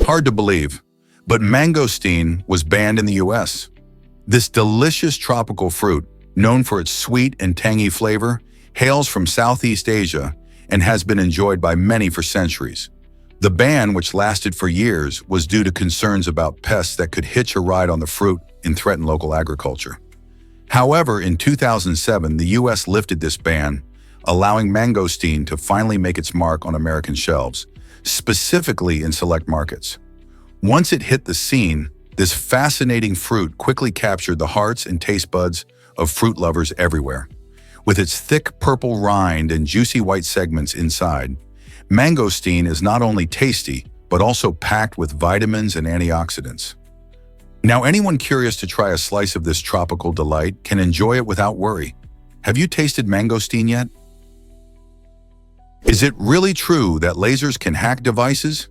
Hard to believe, but mangosteen was banned in the US. This delicious tropical fruit, known for its sweet and tangy flavor, hails from Southeast Asia and has been enjoyed by many for centuries. The ban, which lasted for years, was due to concerns about pests that could hitch a ride on the fruit and threaten local agriculture. However, in 2007, the US lifted this ban, allowing mangosteen to finally make its mark on American shelves, specifically in select markets. Once it hit the scene, this fascinating fruit quickly captured the hearts and taste buds of fruit lovers everywhere. With its thick purple rind and juicy white segments inside, mangosteen is not only tasty, but also packed with vitamins and antioxidants. Now, anyone curious to try a slice of this tropical delight can enjoy it without worry. Have you tasted mangosteen yet? Is it really true that lasers can hack devices?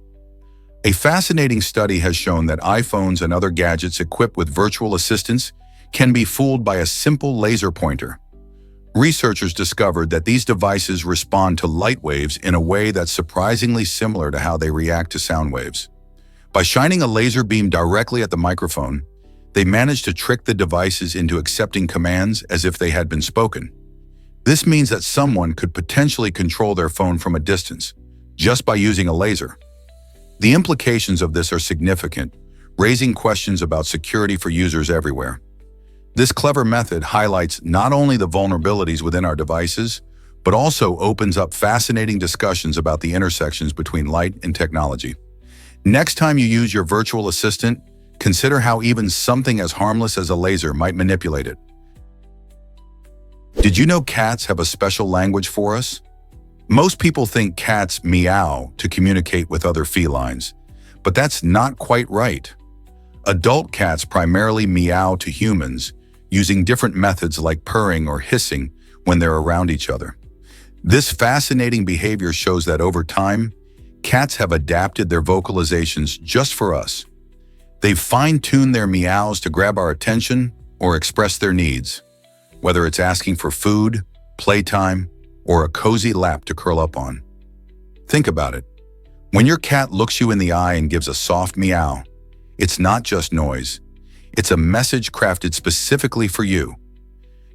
A fascinating study has shown that iPhones and other gadgets equipped with virtual assistants can be fooled by a simple laser pointer. Researchers discovered that these devices respond to light waves in a way that's surprisingly similar to how they react to sound waves. By shining a laser beam directly at the microphone, they managed to trick the devices into accepting commands as if they had been spoken. This means that someone could potentially control their phone from a distance, just by using a laser. The implications of this are significant, raising questions about security for users everywhere. This clever method highlights not only the vulnerabilities within our devices, but also opens up fascinating discussions about the intersections between light and technology. Next time you use your virtual assistant, consider how even something as harmless as a laser might manipulate it. Did you know cats have a special language for us? Most people think cats meow to communicate with other felines, but that's not quite right. Adult cats primarily meow to humans, using different methods like purring or hissing when they're around each other. This fascinating behavior shows that over time, cats have adapted their vocalizations just for us. They've fine-tuned their meows to grab our attention or express their needs, whether it's asking for food, playtime, or a cozy lap to curl up on. Think about it. When your cat looks you in the eye and gives a soft meow, it's not just noise. It's a message crafted specifically for you.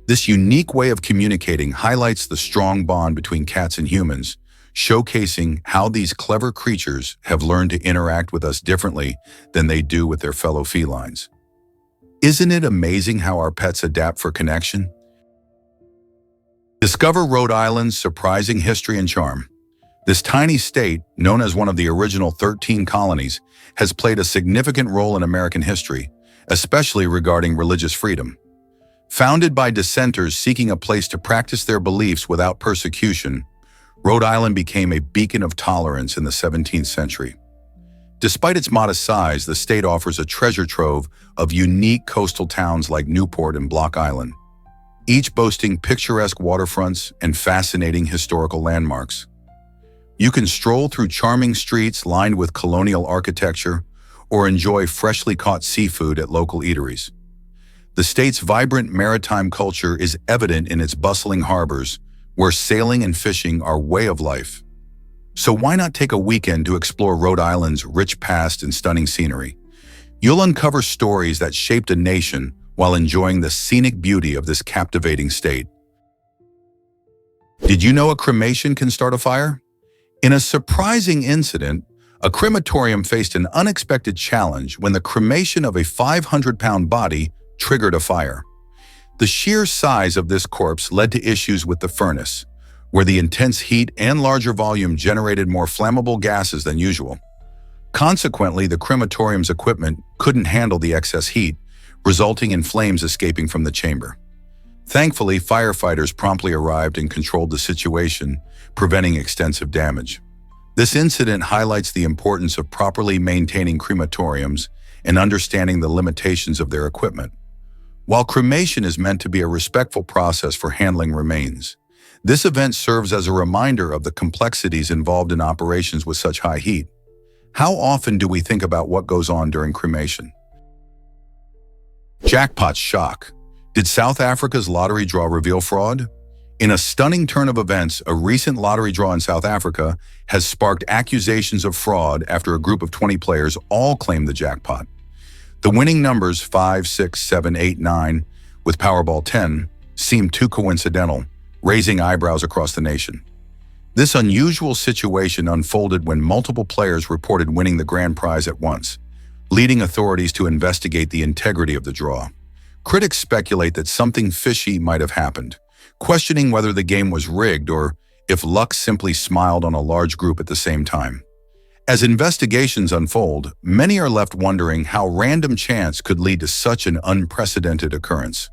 This unique way of communicating highlights the strong bond between cats and humans, showcasing how these clever creatures have learned to interact with us differently than they do with their fellow felines. Isn't it amazing how our pets adapt for connection? Discover Rhode Island's surprising history and charm. This tiny state, known as one of the original 13 colonies, has played a significant role in American history, especially regarding religious freedom. Founded by dissenters seeking a place to practice their beliefs without persecution, Rhode Island became a beacon of tolerance in the 17th century. Despite its modest size, the state offers a treasure trove of unique coastal towns like Newport and Block Island, each boasting picturesque waterfronts and fascinating historical landmarks. You can stroll through charming streets lined with colonial architecture or enjoy freshly caught seafood at local eateries. The state's vibrant maritime culture is evident in its bustling harbors, where sailing and fishing are way of life. So why not take a weekend to explore Rhode Island's rich past and stunning scenery? You'll uncover stories that shaped a nation while enjoying the scenic beauty of this captivating state. Did you know a cremation can start a fire? In a surprising incident, a crematorium faced an unexpected challenge when the cremation of a 500-pound body triggered a fire. The sheer size of this corpse led to issues with the furnace, where the intense heat and larger volume generated more flammable gases than usual. Consequently, the crematorium's equipment couldn't handle the excess heat, resulting in flames escaping from the chamber. Thankfully, firefighters promptly arrived and controlled the situation, preventing extensive damage. This incident highlights the importance of properly maintaining crematoriums and understanding the limitations of their equipment. While cremation is meant to be a respectful process for handling remains, this event serves as a reminder of the complexities involved in operations with such high heat. How often do we think about what goes on during cremation? Jackpot shock. Did South Africa's lottery draw reveal fraud? In a stunning turn of events, a recent lottery draw in South Africa has sparked accusations of fraud after a group of 20 players all claimed the jackpot. The winning numbers 5, 6, 7, 8, 9, with Powerball 10, seemed too coincidental, raising eyebrows across the nation. This unusual situation unfolded when multiple players reported winning the grand prize at once, leading authorities to investigate the integrity of the draw. Critics speculate that something fishy might have happened, questioning whether the game was rigged or if luck simply smiled on a large group at the same time. As investigations unfold, many are left wondering how random chance could lead to such an unprecedented occurrence.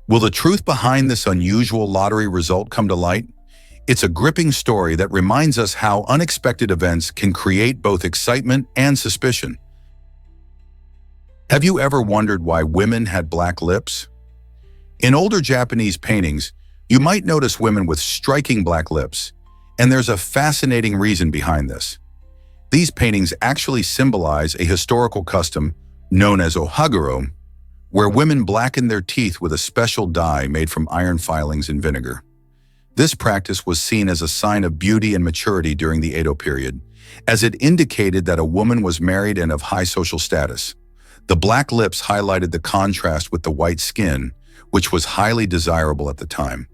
Will the truth behind this unusual lottery result come to light? It's a gripping story that reminds us how unexpected events can create both excitement and suspicion. Have you ever wondered why women had black lips? In older Japanese paintings, you might notice women with striking black lips, and there's a fascinating reason behind this. These paintings actually symbolize a historical custom known as ohaguro, where women blacken their teeth with a special dye made from iron filings and vinegar. This practice was seen as a sign of beauty and maturity during the Edo period, as it indicated that a woman was married and of high social status. The black lips highlighted the contrast with the white skin, which was highly desirable at the time.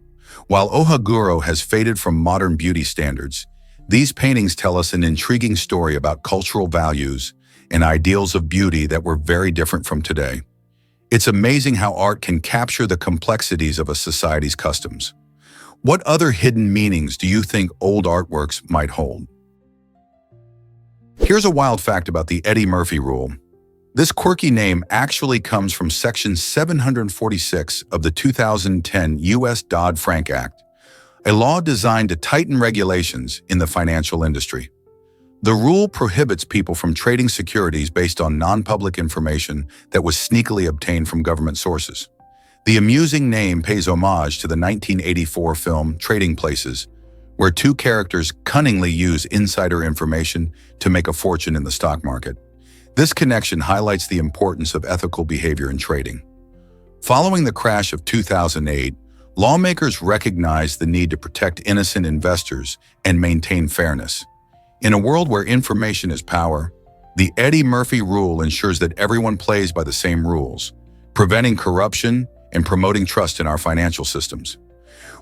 While ohaguro has faded from modern beauty standards, these paintings tell us an intriguing story about cultural values and ideals of beauty that were very different from today. It's amazing how art can capture the complexities of a society's customs. What other hidden meanings do you think old artworks might hold? Here's a wild fact about the Eddie Murphy rule. This quirky name actually comes from Section 746 of the 2010 U.S. Dodd-Frank Act, a law designed to tighten regulations in the financial industry. The rule prohibits people from trading securities based on non-public information that was sneakily obtained from government sources. The amusing name pays homage to the 1984 film Trading Places, where two characters cunningly use insider information to make a fortune in the stock market. This connection highlights the importance of ethical behavior in trading. Following the crash of 2008, lawmakers recognized the need to protect innocent investors and maintain fairness. In a world where information is power, the Eddie Murphy rule ensures that everyone plays by the same rules, preventing corruption and promoting trust in our financial systems.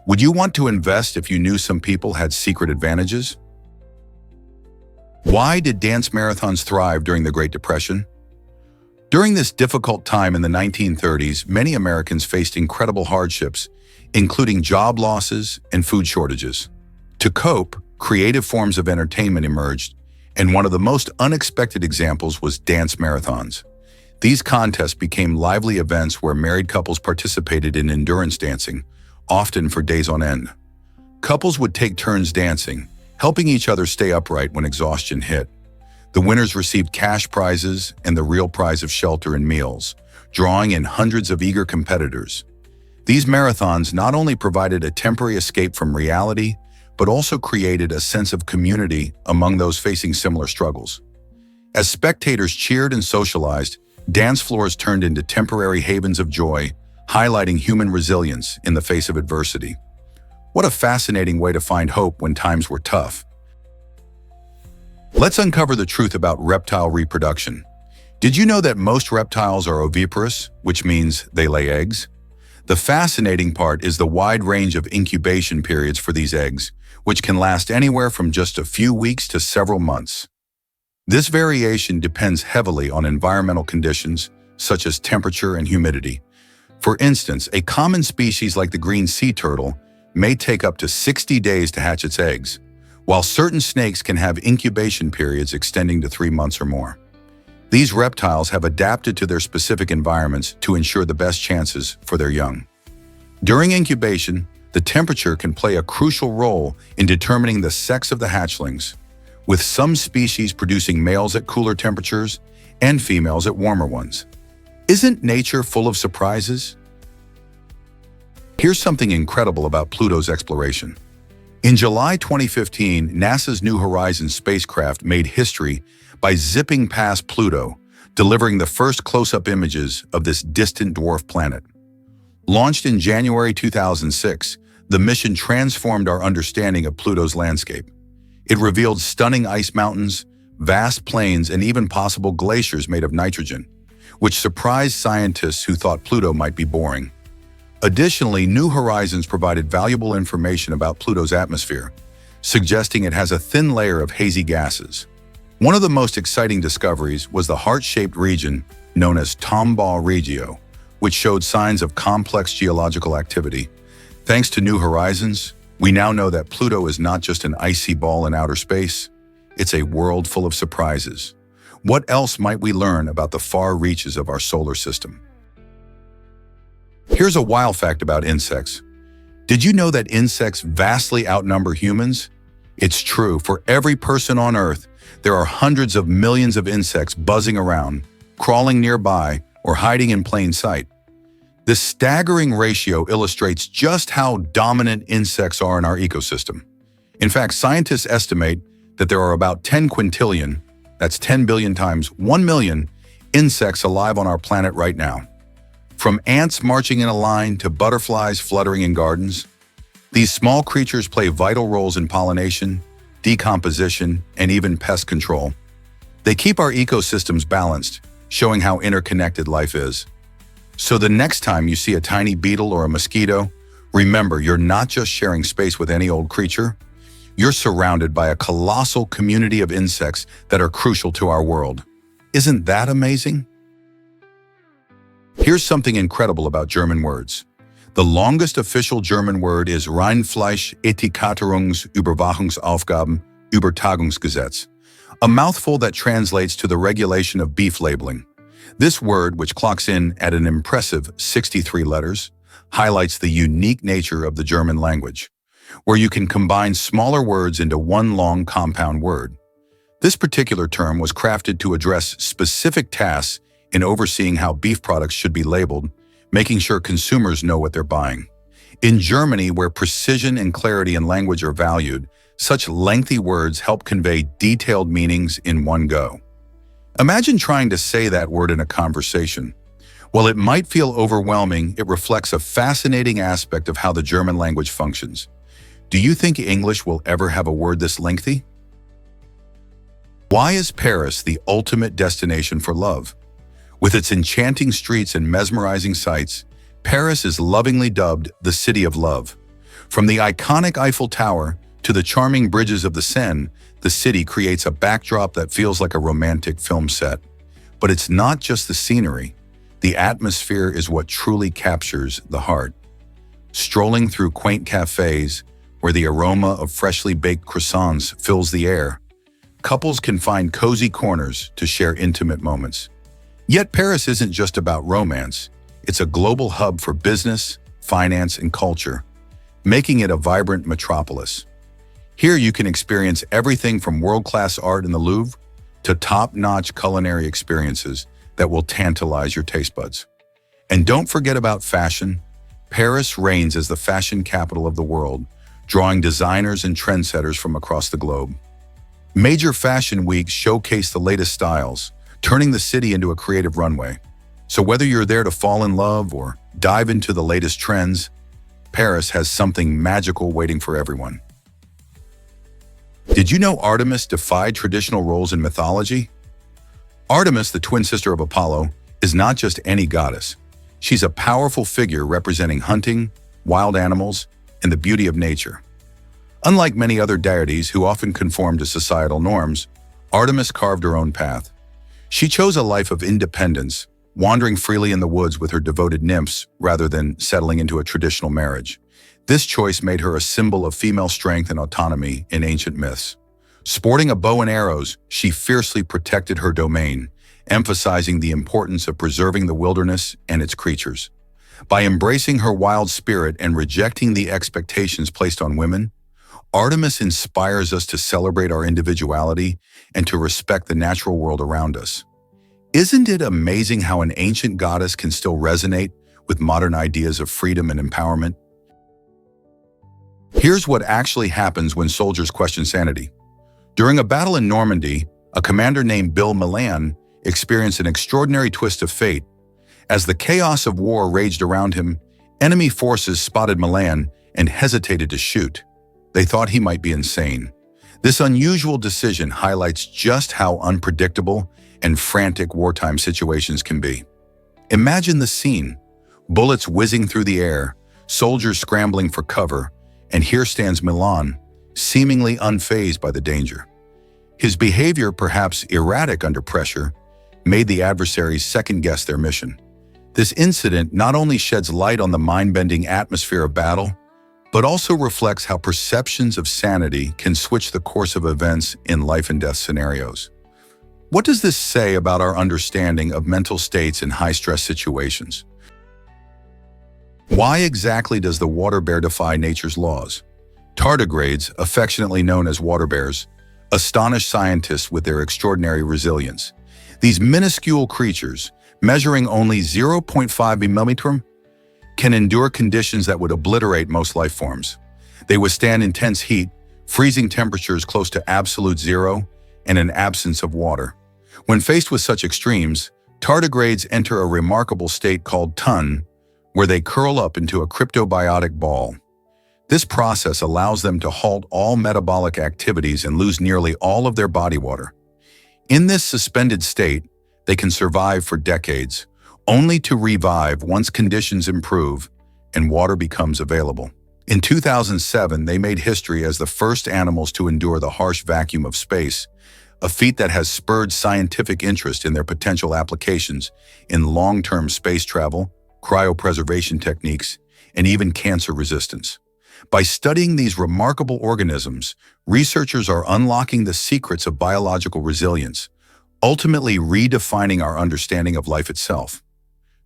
Would you want to invest if you knew some people had secret advantages? Why did dance marathons thrive during the Great Depression? During this difficult time in the 1930s, many Americans faced incredible hardships, including job losses and food shortages. To cope, creative forms of entertainment emerged, and one of the most unexpected examples was dance marathons. These contests became lively events where married couples participated in endurance dancing, often for days on end. Couples would take turns dancing, helping each other stay upright when exhaustion hit. The winners received cash prizes and the real prize of shelter and meals, drawing in hundreds of eager competitors. These marathons not only provided a temporary escape from reality, but also created a sense of community among those facing similar struggles. As spectators cheered and socialized, dance floors turned into temporary havens of joy, highlighting human resilience in the face of adversity. What a fascinating way to find hope when times were tough. Let's uncover the truth about reptile reproduction. Did you know that most reptiles are oviparous, which means they lay eggs? The fascinating part is the wide range of incubation periods for these eggs, which can last anywhere from just a few weeks to several months. This variation depends heavily on environmental conditions, such as temperature and humidity. For instance, a common species like the green sea turtle may take up to 60 days to hatch its eggs, while certain snakes can have incubation periods extending to 3 months or more. These reptiles have adapted to their specific environments to ensure the best chances for their young. During incubation, the temperature can play a crucial role in determining the sex of the hatchlings, with some species producing males at cooler temperatures and females at warmer ones. Isn't nature full of surprises? Here's something incredible about Pluto's exploration. In July 2015, NASA's New Horizons spacecraft made history by zipping past Pluto, delivering the first close-up images of this distant dwarf planet. Launched in January 2006, the mission transformed our understanding of Pluto's landscape. It revealed stunning ice mountains, vast plains, and even possible glaciers made of nitrogen, which surprised scientists who thought Pluto might be boring. Additionally, New Horizons provided valuable information about Pluto's atmosphere, suggesting it has a thin layer of hazy gases. One of the most exciting discoveries was the heart-shaped region known as Tombaugh Regio, which showed signs of complex geological activity. Thanks to New Horizons, we now know that Pluto is not just an icy ball in outer space, it's a world full of surprises. What else might we learn about the far reaches of our solar system? Here's a wild fact about insects. Did you know that insects vastly outnumber humans? It's true. For every person on Earth, there are hundreds of millions of insects buzzing around, crawling nearby, or hiding in plain sight. This staggering ratio illustrates just how dominant insects are in our ecosystem. In fact, scientists estimate that there are about 10 quintillion, that's 10 billion times 1 million, insects alive on our planet right now. From ants marching in a line to butterflies fluttering in gardens, these small creatures play vital roles in pollination, decomposition, and even pest control. They keep our ecosystems balanced, showing how interconnected life is. So the next time you see a tiny beetle or a mosquito, remember you're not just sharing space with any old creature. You're surrounded by a colossal community of insects that are crucial to our world. Isn't that amazing? Here's something incredible about German words. The longest official German word is Rindfleisch Etikettierungsüberwachungsaufgaben Übertragungsgesetz, a mouthful that translates to the regulation of beef labeling. This word, which clocks in at an impressive 63 letters, highlights the unique nature of the German language, where you can combine smaller words into one long compound word. This particular term was crafted to address specific tasks in overseeing how beef products should be labeled, making sure consumers know what they're buying. In Germany, where precision and clarity in language are valued, such lengthy words help convey detailed meanings in one go. Imagine trying to say that word in a conversation. While it might feel overwhelming, it reflects a fascinating aspect of how the German language functions. Do you think English will ever have a word this lengthy? Why is Paris the ultimate destination for love? With its enchanting streets and mesmerizing sights, Paris is lovingly dubbed the City of Love. From the iconic Eiffel Tower to the charming bridges of the Seine, the city creates a backdrop that feels like a romantic film set. But it's not just the scenery. The atmosphere is what truly captures the heart. Strolling through quaint cafes, where the aroma of freshly baked croissants fills the air, couples can find cozy corners to share intimate moments. Yet Paris isn't just about romance. It's a global hub for business, finance, and culture, making it a vibrant metropolis. Here you can experience everything from world-class art in the Louvre to top-notch culinary experiences that will tantalize your taste buds. And don't forget about fashion. Paris reigns as the fashion capital of the world, drawing designers and trendsetters from across the globe. Major fashion weeks showcase the latest styles, turning the city into a creative runway. So whether you're there to fall in love or dive into the latest trends, Paris has something magical waiting for everyone. Did you know Artemis defied traditional roles in mythology? Artemis, the twin sister of Apollo, is not just any goddess. She's a powerful figure representing hunting, wild animals, and the beauty of nature. Unlike many other deities who often conform to societal norms, Artemis carved her own path. She chose a life of independence, wandering freely in the woods with her devoted nymphs rather than settling into a traditional marriage. This choice made her a symbol of female strength and autonomy in ancient myths. Sporting a bow and arrows, she fiercely protected her domain, emphasizing the importance of preserving the wilderness and its creatures. By embracing her wild spirit and rejecting the expectations placed on women, Artemis inspires us to celebrate our individuality and to respect the natural world around us. Isn't it amazing how an ancient goddess can still resonate with modern ideas of freedom and empowerment? Here's what actually happens when soldiers question sanity. During a battle in Normandy, a commander named Bill Milan experienced an extraordinary twist of fate. As the chaos of war raged around him, enemy forces spotted Milan and hesitated to shoot. They thought he might be insane. This unusual decision highlights just how unpredictable and frantic wartime situations can be. Imagine the scene: bullets whizzing through the air, soldiers scrambling for cover, and here stands Milan, seemingly unfazed by the danger. His behavior, perhaps erratic under pressure, made the adversaries second-guess their mission. This incident not only sheds light on the mind-bending atmosphere of battle, but also reflects how perceptions of sanity can switch the course of events in life-and-death scenarios. What does this say about our understanding of mental states in high-stress situations? Why exactly does the water bear defy nature's laws? Tardigrades, affectionately known as water bears, astonish scientists with their extraordinary resilience. These minuscule creatures, measuring only 0.5 mm, can endure conditions that would obliterate most life forms. They withstand intense heat, freezing temperatures close to absolute zero, and an absence of water. When faced with such extremes, tardigrades enter a remarkable state called tun, where they curl up into a cryptobiotic ball. This process allows them to halt all metabolic activities and lose nearly all of their body water. In this suspended state, they can survive for decades, only to revive once conditions improve and water becomes available. In 2007, they made history as the first animals to endure the harsh vacuum of space, a feat that has spurred scientific interest in their potential applications in long-term space travel, cryopreservation techniques, and even cancer resistance. By studying these remarkable organisms, researchers are unlocking the secrets of biological resilience, ultimately redefining our understanding of life itself.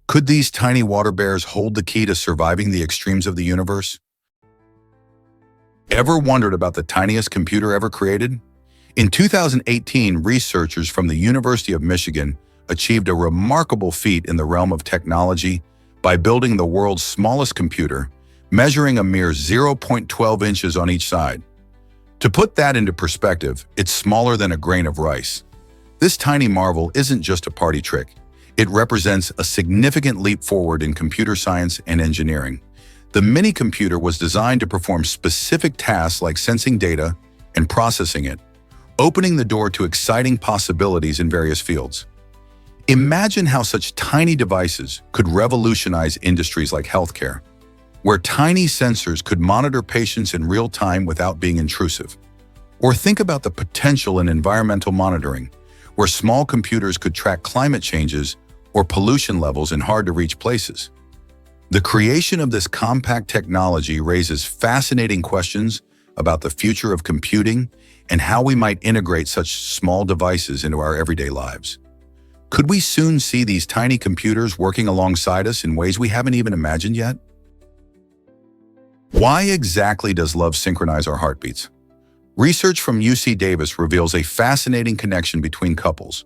Could these tiny water bears hold the key to surviving the extremes of the universe? Ever wondered about the tiniest computer ever created? In 2018, researchers from the University of Michigan achieved a remarkable feat in the realm of technology by building the world's smallest computer, measuring a mere 0.12 inches on each side. To put that into perspective, it's smaller than a grain of rice. This tiny marvel isn't just a party trick. It represents a significant leap forward in computer science and engineering. The mini-computer was designed to perform specific tasks like sensing data and processing it, opening the door to exciting possibilities in various fields. Imagine how such tiny devices could revolutionize industries like healthcare, where tiny sensors could monitor patients in real time without being intrusive. Or think about the potential in environmental monitoring, where small computers could track climate changes or pollution levels in hard-to-reach places. The creation of this compact technology raises fascinating questions about the future of computing and how we might integrate such small devices into our everyday lives. Could we soon see these tiny computers working alongside us in ways we haven't even imagined yet? Why exactly does love synchronize our heartbeats? Research from UC Davis reveals a fascinating connection between couples.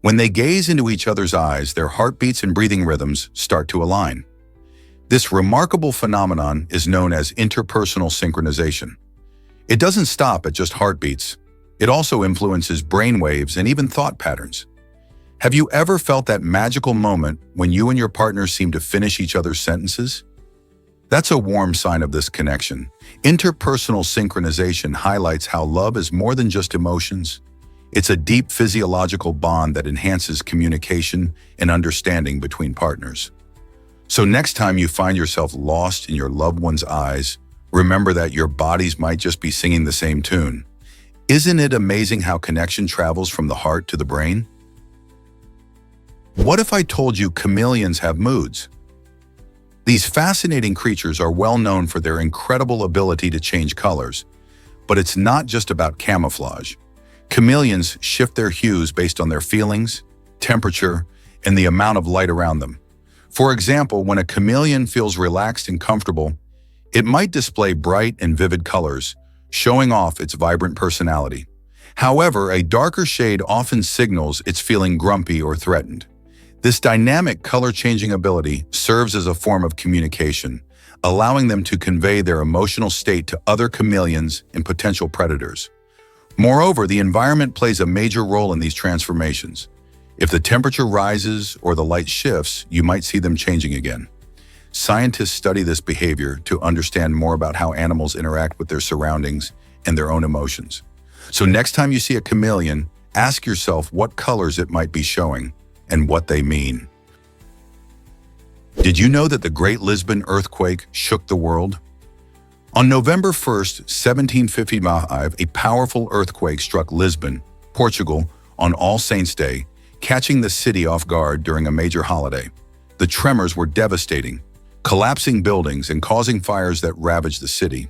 When they gaze into each other's eyes, their heartbeats and breathing rhythms start to align. This remarkable phenomenon is known as interpersonal synchronization. It doesn't stop at just heartbeats. It also influences brain waves and even thought patterns. Have you ever felt that magical moment when you and your partner seem to finish each other's sentences? That's a warm sign of this connection. Interpersonal synchronization highlights how love is more than just emotions. It's a deep physiological bond that enhances communication and understanding between partners. So next time you find yourself lost in your loved one's eyes, remember that your bodies might just be singing the same tune. Isn't it amazing how connection travels from the heart to the brain? What if I told you chameleons have moods? These fascinating creatures are well known for their incredible ability to change colors, but it's not just about camouflage. Chameleons shift their hues based on their feelings, temperature, and the amount of light around them. For example, when a chameleon feels relaxed and comfortable, it might display bright and vivid colors, showing off its vibrant personality. However, a darker shade often signals it's feeling grumpy or threatened. This dynamic color-changing ability serves as a form of communication, allowing them to convey their emotional state to other chameleons and potential predators. Moreover, the environment plays a major role in these transformations. If the temperature rises or the light shifts, you might see them changing again. Scientists study this behavior to understand more about how animals interact with their surroundings and their own emotions. So next time you see a chameleon, ask yourself what colors it might be showing and what they mean. Did you know that the Great Lisbon earthquake shook the world? On November 1st, 1755, a powerful earthquake struck Lisbon, Portugal, on All Saints' Day, catching the city off guard during a major holiday. The tremors were devastating, collapsing buildings and causing fires that ravaged the city.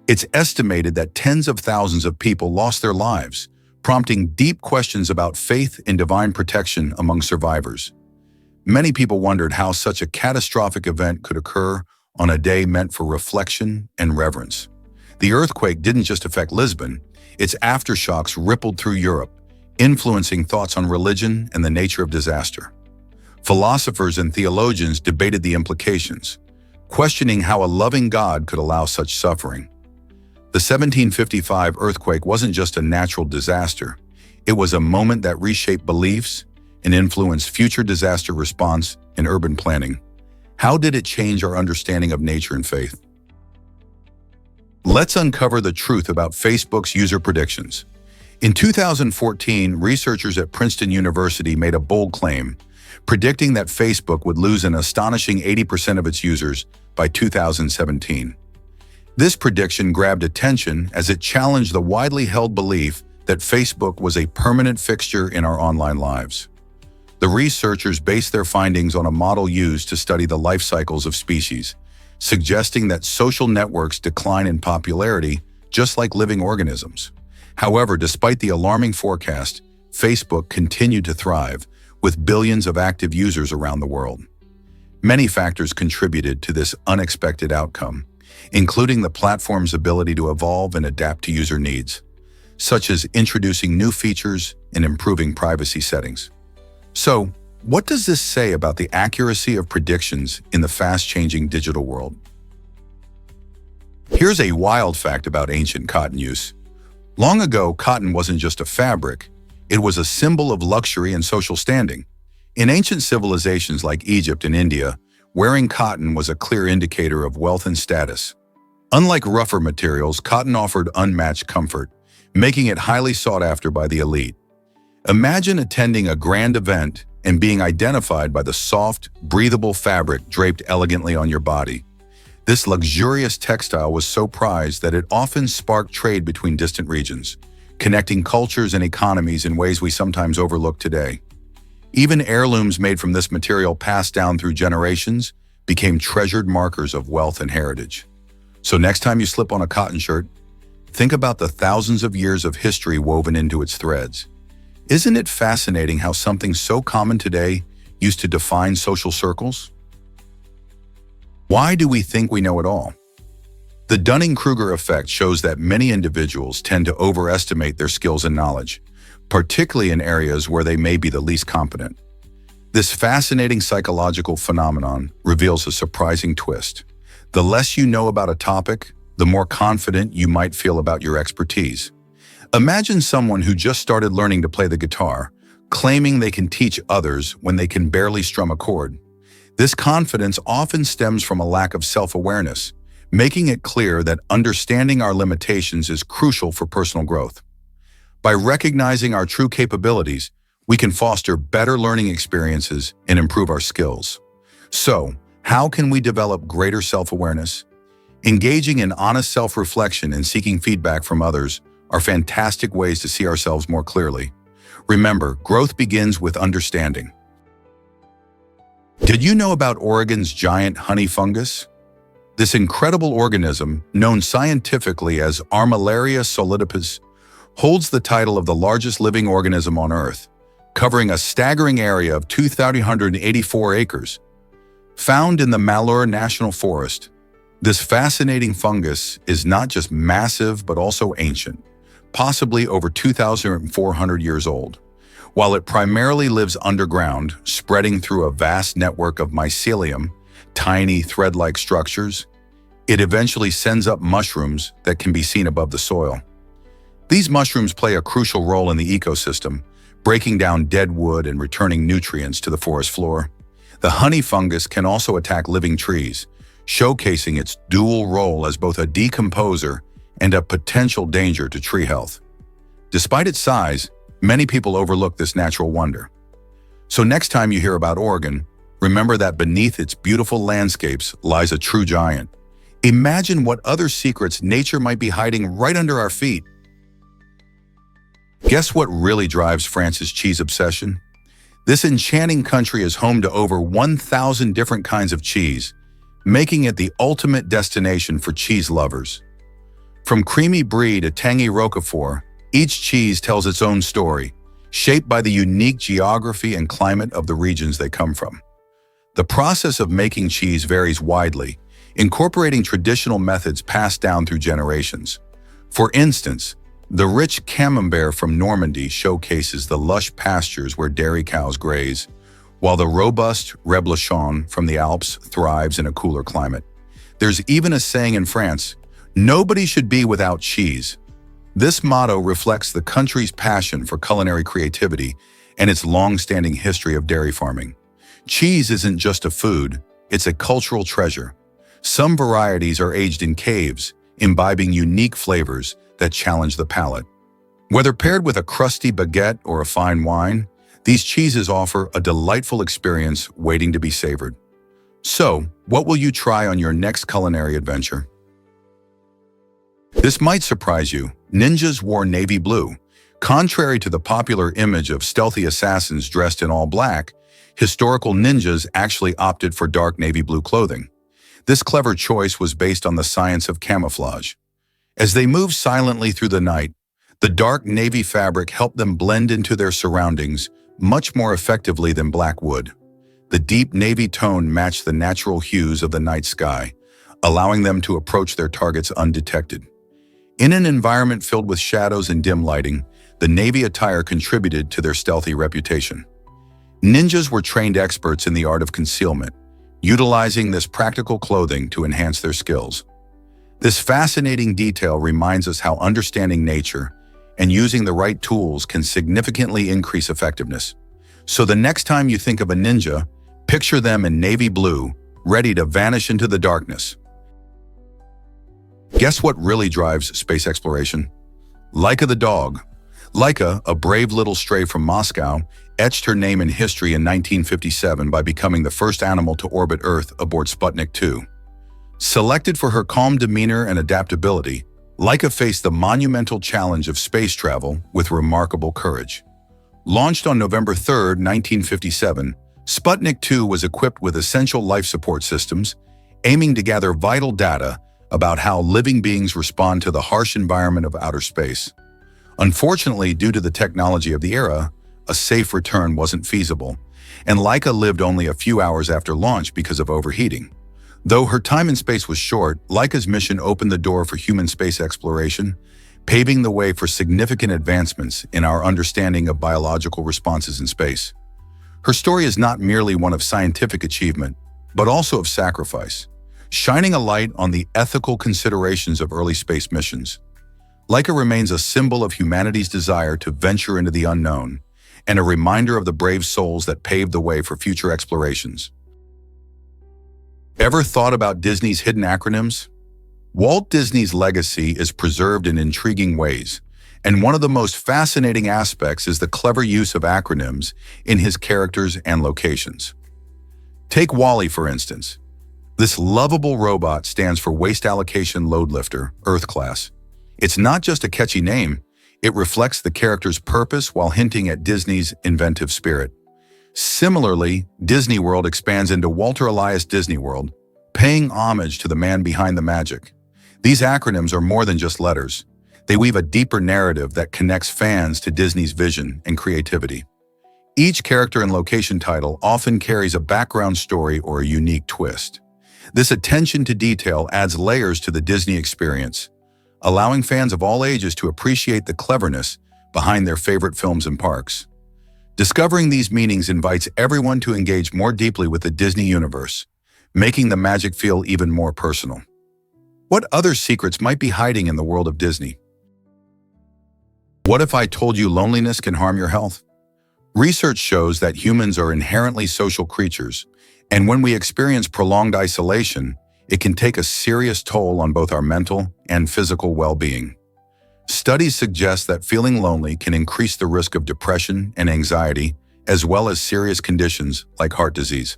It's estimated that tens of thousands of people lost their lives, prompting deep questions about faith and divine protection among survivors. Many people wondered how such a catastrophic event could occur on a day meant for reflection and reverence. The earthquake didn't just affect Lisbon, its aftershocks rippled through Europe, influencing thoughts on religion and the nature of disaster. Philosophers and theologians debated the implications, questioning how a loving God could allow such suffering. The 1755 earthquake wasn't just a natural disaster, it was a moment that reshaped beliefs and influenced future disaster response and urban planning. How did it change our understanding of nature and faith? Let's uncover the truth about Facebook's user predictions. In 2014, researchers at Princeton University made a bold claim, predicting that Facebook would lose an astonishing 80% of its users by 2017. This prediction grabbed attention as it challenged the widely held belief that Facebook was a permanent fixture in our online lives. The researchers based their findings on a model used to study the life cycles of species, suggesting that social networks decline in popularity just like living organisms. However, despite the alarming forecast, Facebook continued to thrive, with billions of active users around the world. Many factors contributed to this unexpected outcome, including the platform's ability to evolve and adapt to user needs, such as introducing new features and improving privacy settings. So, what does this say about the accuracy of predictions in the fast-changing digital world? Here's a wild fact about ancient cotton use. Long ago, cotton wasn't just a fabric, it was a symbol of luxury and social standing. In ancient civilizations like Egypt and India, wearing cotton was a clear indicator of wealth and status. Unlike rougher materials, cotton offered unmatched comfort, making it highly sought after by the elite. Imagine attending a grand event and being identified by the soft, breathable fabric draped elegantly on your body. This luxurious textile was so prized that it often sparked trade between distant regions, connecting cultures and economies in ways we sometimes overlook today. Even heirlooms made from this material passed down through generations became treasured markers of wealth and heritage. So next time you slip on a cotton shirt, think about the thousands of years of history woven into its threads. Isn't it fascinating how something so common today used to define social circles? Why do we think we know it all? The Dunning-Kruger effect shows that many individuals tend to overestimate their skills and knowledge, particularly in areas where they may be the least competent. This fascinating psychological phenomenon reveals a surprising twist. The less you know about a topic, the more confident you might feel about your expertise. Imagine someone who just started learning to play the guitar, claiming they can teach others when they can barely strum a chord. This confidence often stems from a lack of self-awareness, making it clear that understanding our limitations is crucial for personal growth. By recognizing our true capabilities, we can foster better learning experiences and improve our skills. So, how can we develop greater self-awareness? Engaging in honest self-reflection and seeking feedback from others are fantastic ways to see ourselves more clearly. Remember, growth begins with understanding. Did you know about Oregon's giant honey fungus? This incredible organism, known scientifically as Armillaria solidipes, holds the title of the largest living organism on Earth, covering a staggering area of 2,384 acres. Found in the Malheur National Forest, this fascinating fungus is not just massive but also ancient, possibly over 2,400 years old. While it primarily lives underground, spreading through a vast network of mycelium, tiny thread-like structures, it eventually sends up mushrooms that can be seen above the soil. These mushrooms play a crucial role in the ecosystem, breaking down dead wood and returning nutrients to the forest floor. The honey fungus can also attack living trees, showcasing its dual role as both a decomposer and a potential danger to tree health. Despite its size, many people overlook this natural wonder. So next time you hear about Oregon, remember that beneath its beautiful landscapes lies a true giant. Imagine what other secrets nature might be hiding right under our feet. Guess what really drives France's cheese obsession? This enchanting country is home to over 1,000 different kinds of cheese, making it the ultimate destination for cheese lovers. From creamy brie to tangy roquefort, each cheese tells its own story, shaped by the unique geography and climate of the regions they come from. The process of making cheese varies widely, incorporating traditional methods passed down through generations. For instance, the rich camembert from Normandy showcases the lush pastures where dairy cows graze, while the robust reblochon from the Alps thrives in a cooler climate. There's even a saying in France, "Nobody should be without cheese." This motto reflects the country's passion for culinary creativity and its long-standing history of dairy farming. Cheese isn't just a food, it's a cultural treasure. Some varieties are aged in caves, imbibing unique flavors that challenge the palate. Whether paired with a crusty baguette or a fine wine, these cheeses offer a delightful experience waiting to be savored. So, what will you try on your next culinary adventure? This might surprise you. Ninjas wore navy blue. Contrary to the popular image of stealthy assassins dressed in all black, historical ninjas actually opted for dark navy blue clothing. This clever choice was based on the science of camouflage. As they moved silently through the night, the dark navy fabric helped them blend into their surroundings much more effectively than black would. The deep navy tone matched the natural hues of the night sky, allowing them to approach their targets undetected. In an environment filled with shadows and dim lighting, the navy attire contributed to their stealthy reputation. Ninjas were trained experts in the art of concealment, utilizing this practical clothing to enhance their skills. This fascinating detail reminds us how understanding nature and using the right tools can significantly increase effectiveness. So the next time you think of a ninja, picture them in navy blue, ready to vanish into the darkness. Guess what really drives space exploration? Laika the dog. Laika, a brave little stray from Moscow, etched her name in history in 1957 by becoming the first animal to orbit Earth aboard Sputnik 2. Selected for her calm demeanor and adaptability, Laika faced the monumental challenge of space travel with remarkable courage. Launched on November 3, 1957, Sputnik 2 was equipped with essential life support systems, aiming to gather vital data about how living beings respond to the harsh environment of outer space. Unfortunately, due to the technology of the era, a safe return wasn't feasible, and Laika lived only a few hours after launch because of overheating. Though her time in space was short, Laika's mission opened the door for human space exploration, paving the way for significant advancements in our understanding of biological responses in space. Her story is not merely one of scientific achievement, but also of sacrifice, shining a light on the ethical considerations of early space missions. Laika remains a symbol of humanity's desire to venture into the unknown, and a reminder of the brave souls that paved the way for future explorations. Ever thought about Disney's hidden acronyms? Walt Disney's legacy is preserved in intriguing ways, and one of the most fascinating aspects is the clever use of acronyms in his characters and locations. Take WALL-E, for instance. This lovable robot stands for Waste Allocation Load Lifter, Earth Class. It's not just a catchy name, it reflects the character's purpose while hinting at Disney's inventive spirit. Similarly, Disney World expands into Walter Elias Disney World, paying homage to the man behind the magic. These acronyms are more than just letters. They weave a deeper narrative that connects fans to Disney's vision and creativity. Each character and location title often carries a background story or a unique twist. This attention to detail adds layers to the Disney experience, allowing fans of all ages to appreciate the cleverness behind their favorite films and parks. Discovering these meanings invites everyone to engage more deeply with the Disney universe, making the magic feel even more personal. What other secrets might be hiding in the world of Disney? What if I told you loneliness can harm your health? Research shows that humans are inherently social creatures, and when we experience prolonged isolation, it can take a serious toll on both our mental and physical well-being. Studies suggest that feeling lonely can increase the risk of depression and anxiety, as well as serious conditions like heart disease.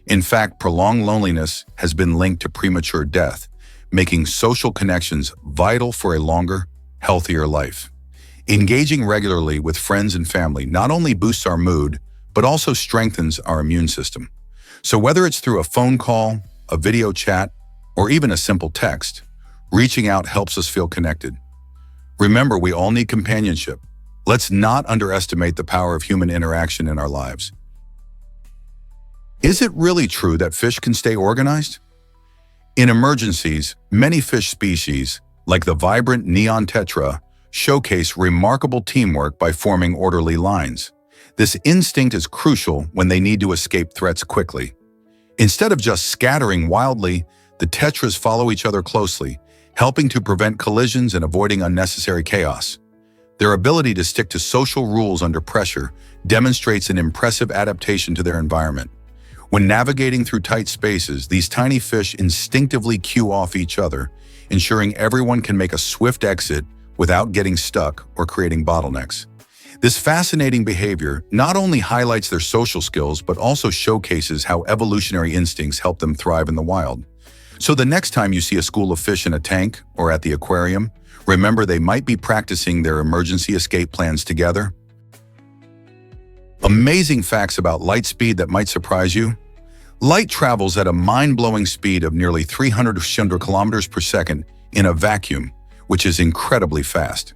In fact, prolonged loneliness has been linked to premature death, making social connections vital for a longer, healthier life. Engaging regularly with friends and family not only boosts our mood, but also strengthens our immune system. So whether it's through a phone call, a video chat, or even a simple text, reaching out helps us feel connected. Remember, we all need companionship. Let's not underestimate the power of human interaction in our lives. Is it really true that fish can stay organized? In emergencies, many fish species, like the vibrant neon tetra, showcase remarkable teamwork by forming orderly lines. This instinct is crucial when they need to escape threats quickly. Instead of just scattering wildly, the tetras follow each other closely, helping to prevent collisions and avoiding unnecessary chaos. Their ability to stick to social rules under pressure demonstrates an impressive adaptation to their environment. When navigating through tight spaces, these tiny fish instinctively cue off each other, ensuring everyone can make a swift exit without getting stuck or creating bottlenecks. This fascinating behavior not only highlights their social skills, but also showcases how evolutionary instincts help them thrive in the wild. So the next time you see a school of fish in a tank or at the aquarium, remember they might be practicing their emergency escape plans together. Amazing facts about light speed that might surprise you. Light travels at a mind-blowing speed of nearly 300 kilometers per second in a vacuum, which is incredibly fast.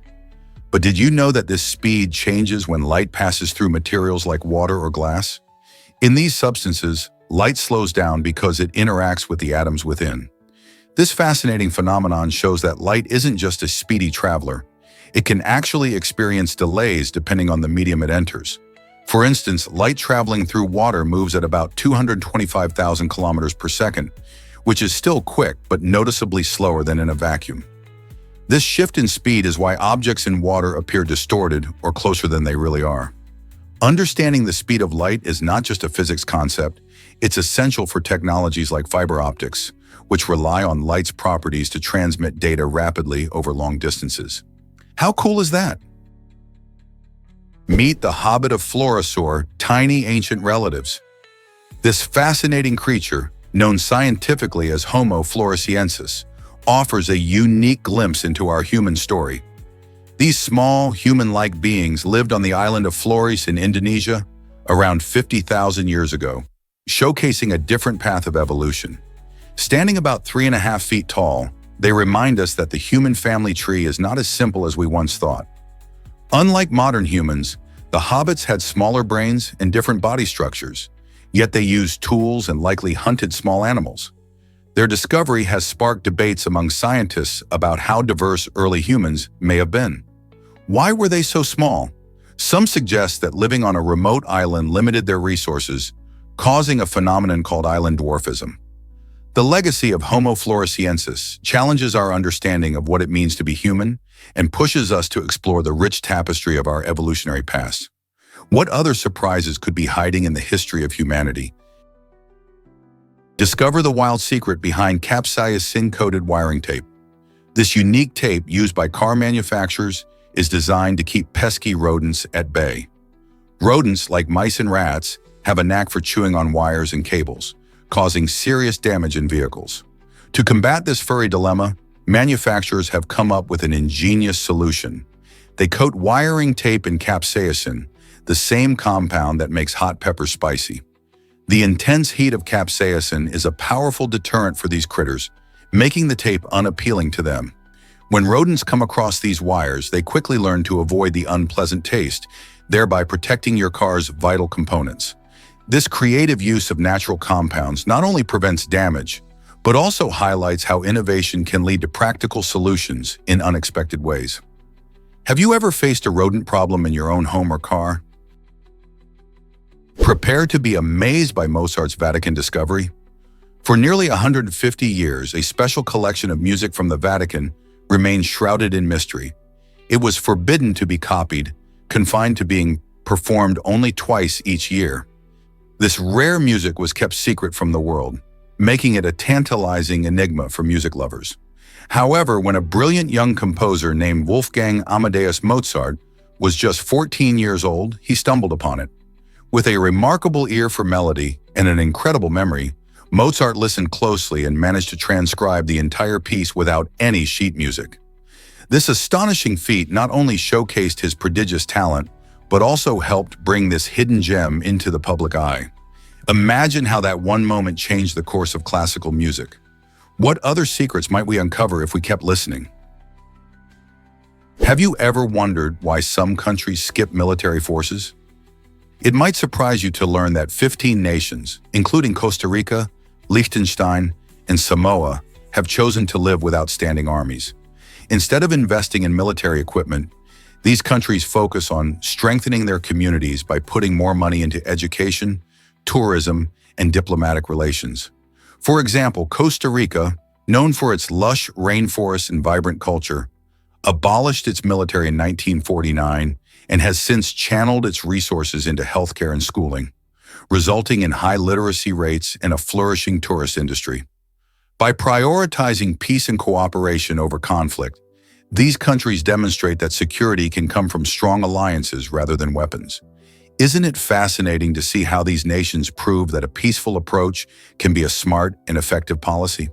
But did you know that this speed changes when light passes through materials like water or glass? In these substances, light slows down because it interacts with the atoms within. This fascinating phenomenon shows that light isn't just a speedy traveler. It can actually experience delays depending on the medium it enters. For instance, light traveling through water moves at about 225,000 kilometers per second, which is still quick but noticeably slower than in a vacuum. This shift in speed is why objects in water appear distorted or closer than they really are. Understanding the speed of light is not just a physics concept, it's essential for technologies like fiber optics, which rely on light's properties to transmit data rapidly over long distances. How cool is that? Meet the Hobbit of Florosaur, tiny ancient relatives. This fascinating creature, known scientifically as Homo floresiensis, offers a unique glimpse into our human story. These small, human-like beings lived on the island of Flores in Indonesia around 50,000 years ago, showcasing a different path of evolution. Standing about 3.5 feet tall, they remind us that the human family tree is not as simple as we once thought. Unlike modern humans, the hobbits had smaller brains and different body structures, yet they used tools and likely hunted small animals. Their discovery has sparked debates among scientists about how diverse early humans may have been. Why were they so small? Some suggest that living on a remote island limited their resources, causing a phenomenon called island dwarfism. The legacy of Homo floresiensis challenges our understanding of what it means to be human and pushes us to explore the rich tapestry of our evolutionary past. What other surprises could be hiding in the history of humanity? Discover the wild secret behind capsaicin-coated wiring tape. This unique tape used by car manufacturers is designed to keep pesky rodents at bay. Rodents, like mice and rats, have a knack for chewing on wires and cables, causing serious damage in vehicles. To combat this furry dilemma, manufacturers have come up with an ingenious solution. They coat wiring tape in capsaicin, the same compound that makes hot pepper spicy. The intense heat of capsaicin is a powerful deterrent for these critters, making the tape unappealing to them. When rodents come across these wires, they quickly learn to avoid the unpleasant taste, thereby protecting your car's vital components. This creative use of natural compounds not only prevents damage, but also highlights how innovation can lead to practical solutions in unexpected ways. Have you ever faced a rodent problem in your own home or car? Prepare to be amazed by Mozart's Vatican discovery. For nearly 150 years, a special collection of music from the Vatican remained shrouded in mystery. It was forbidden to be copied, confined to being performed only twice each year. This rare music was kept secret from the world, making it a tantalizing enigma for music lovers. However, when a brilliant young composer named Wolfgang Amadeus Mozart was just 14 years old, he stumbled upon it. With a remarkable ear for melody and an incredible memory, Mozart listened closely and managed to transcribe the entire piece without any sheet music. This astonishing feat not only showcased his prodigious talent, but also helped bring this hidden gem into the public eye. Imagine how that one moment changed the course of classical music. What other secrets might we uncover if we kept listening? Have you ever wondered why some countries skip military forces? It might surprise you to learn that 15 nations, including Costa Rica, Liechtenstein, and Samoa, have chosen to live without standing armies. Instead of investing in military equipment, these countries focus on strengthening their communities by putting more money into education, tourism, and diplomatic relations. For example, Costa Rica, known for its lush rainforests and vibrant culture, abolished its military in 1949 and has since channeled its resources into healthcare and schooling, resulting in high literacy rates and a flourishing tourist industry. By prioritizing peace and cooperation over conflict, these countries demonstrate that security can come from strong alliances rather than weapons. Isn't it fascinating to see how these nations prove that a peaceful approach can be a smart and effective policy?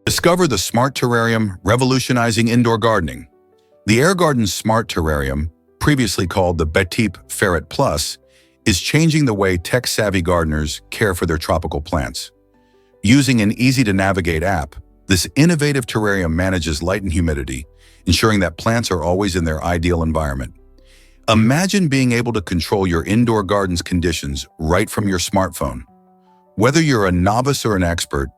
Discover the Smart Terrarium, revolutionizing indoor gardening. The Air Garden's Smart Terrarium, previously called the Betip Ferret Plus, is changing the way tech-savvy gardeners care for their tropical plants. Using an easy-to-navigate app, this innovative terrarium manages light and humidity, ensuring that plants are always in their ideal environment. Imagine being able to control your indoor garden's conditions right from your smartphone. Whether you're a novice or an expert,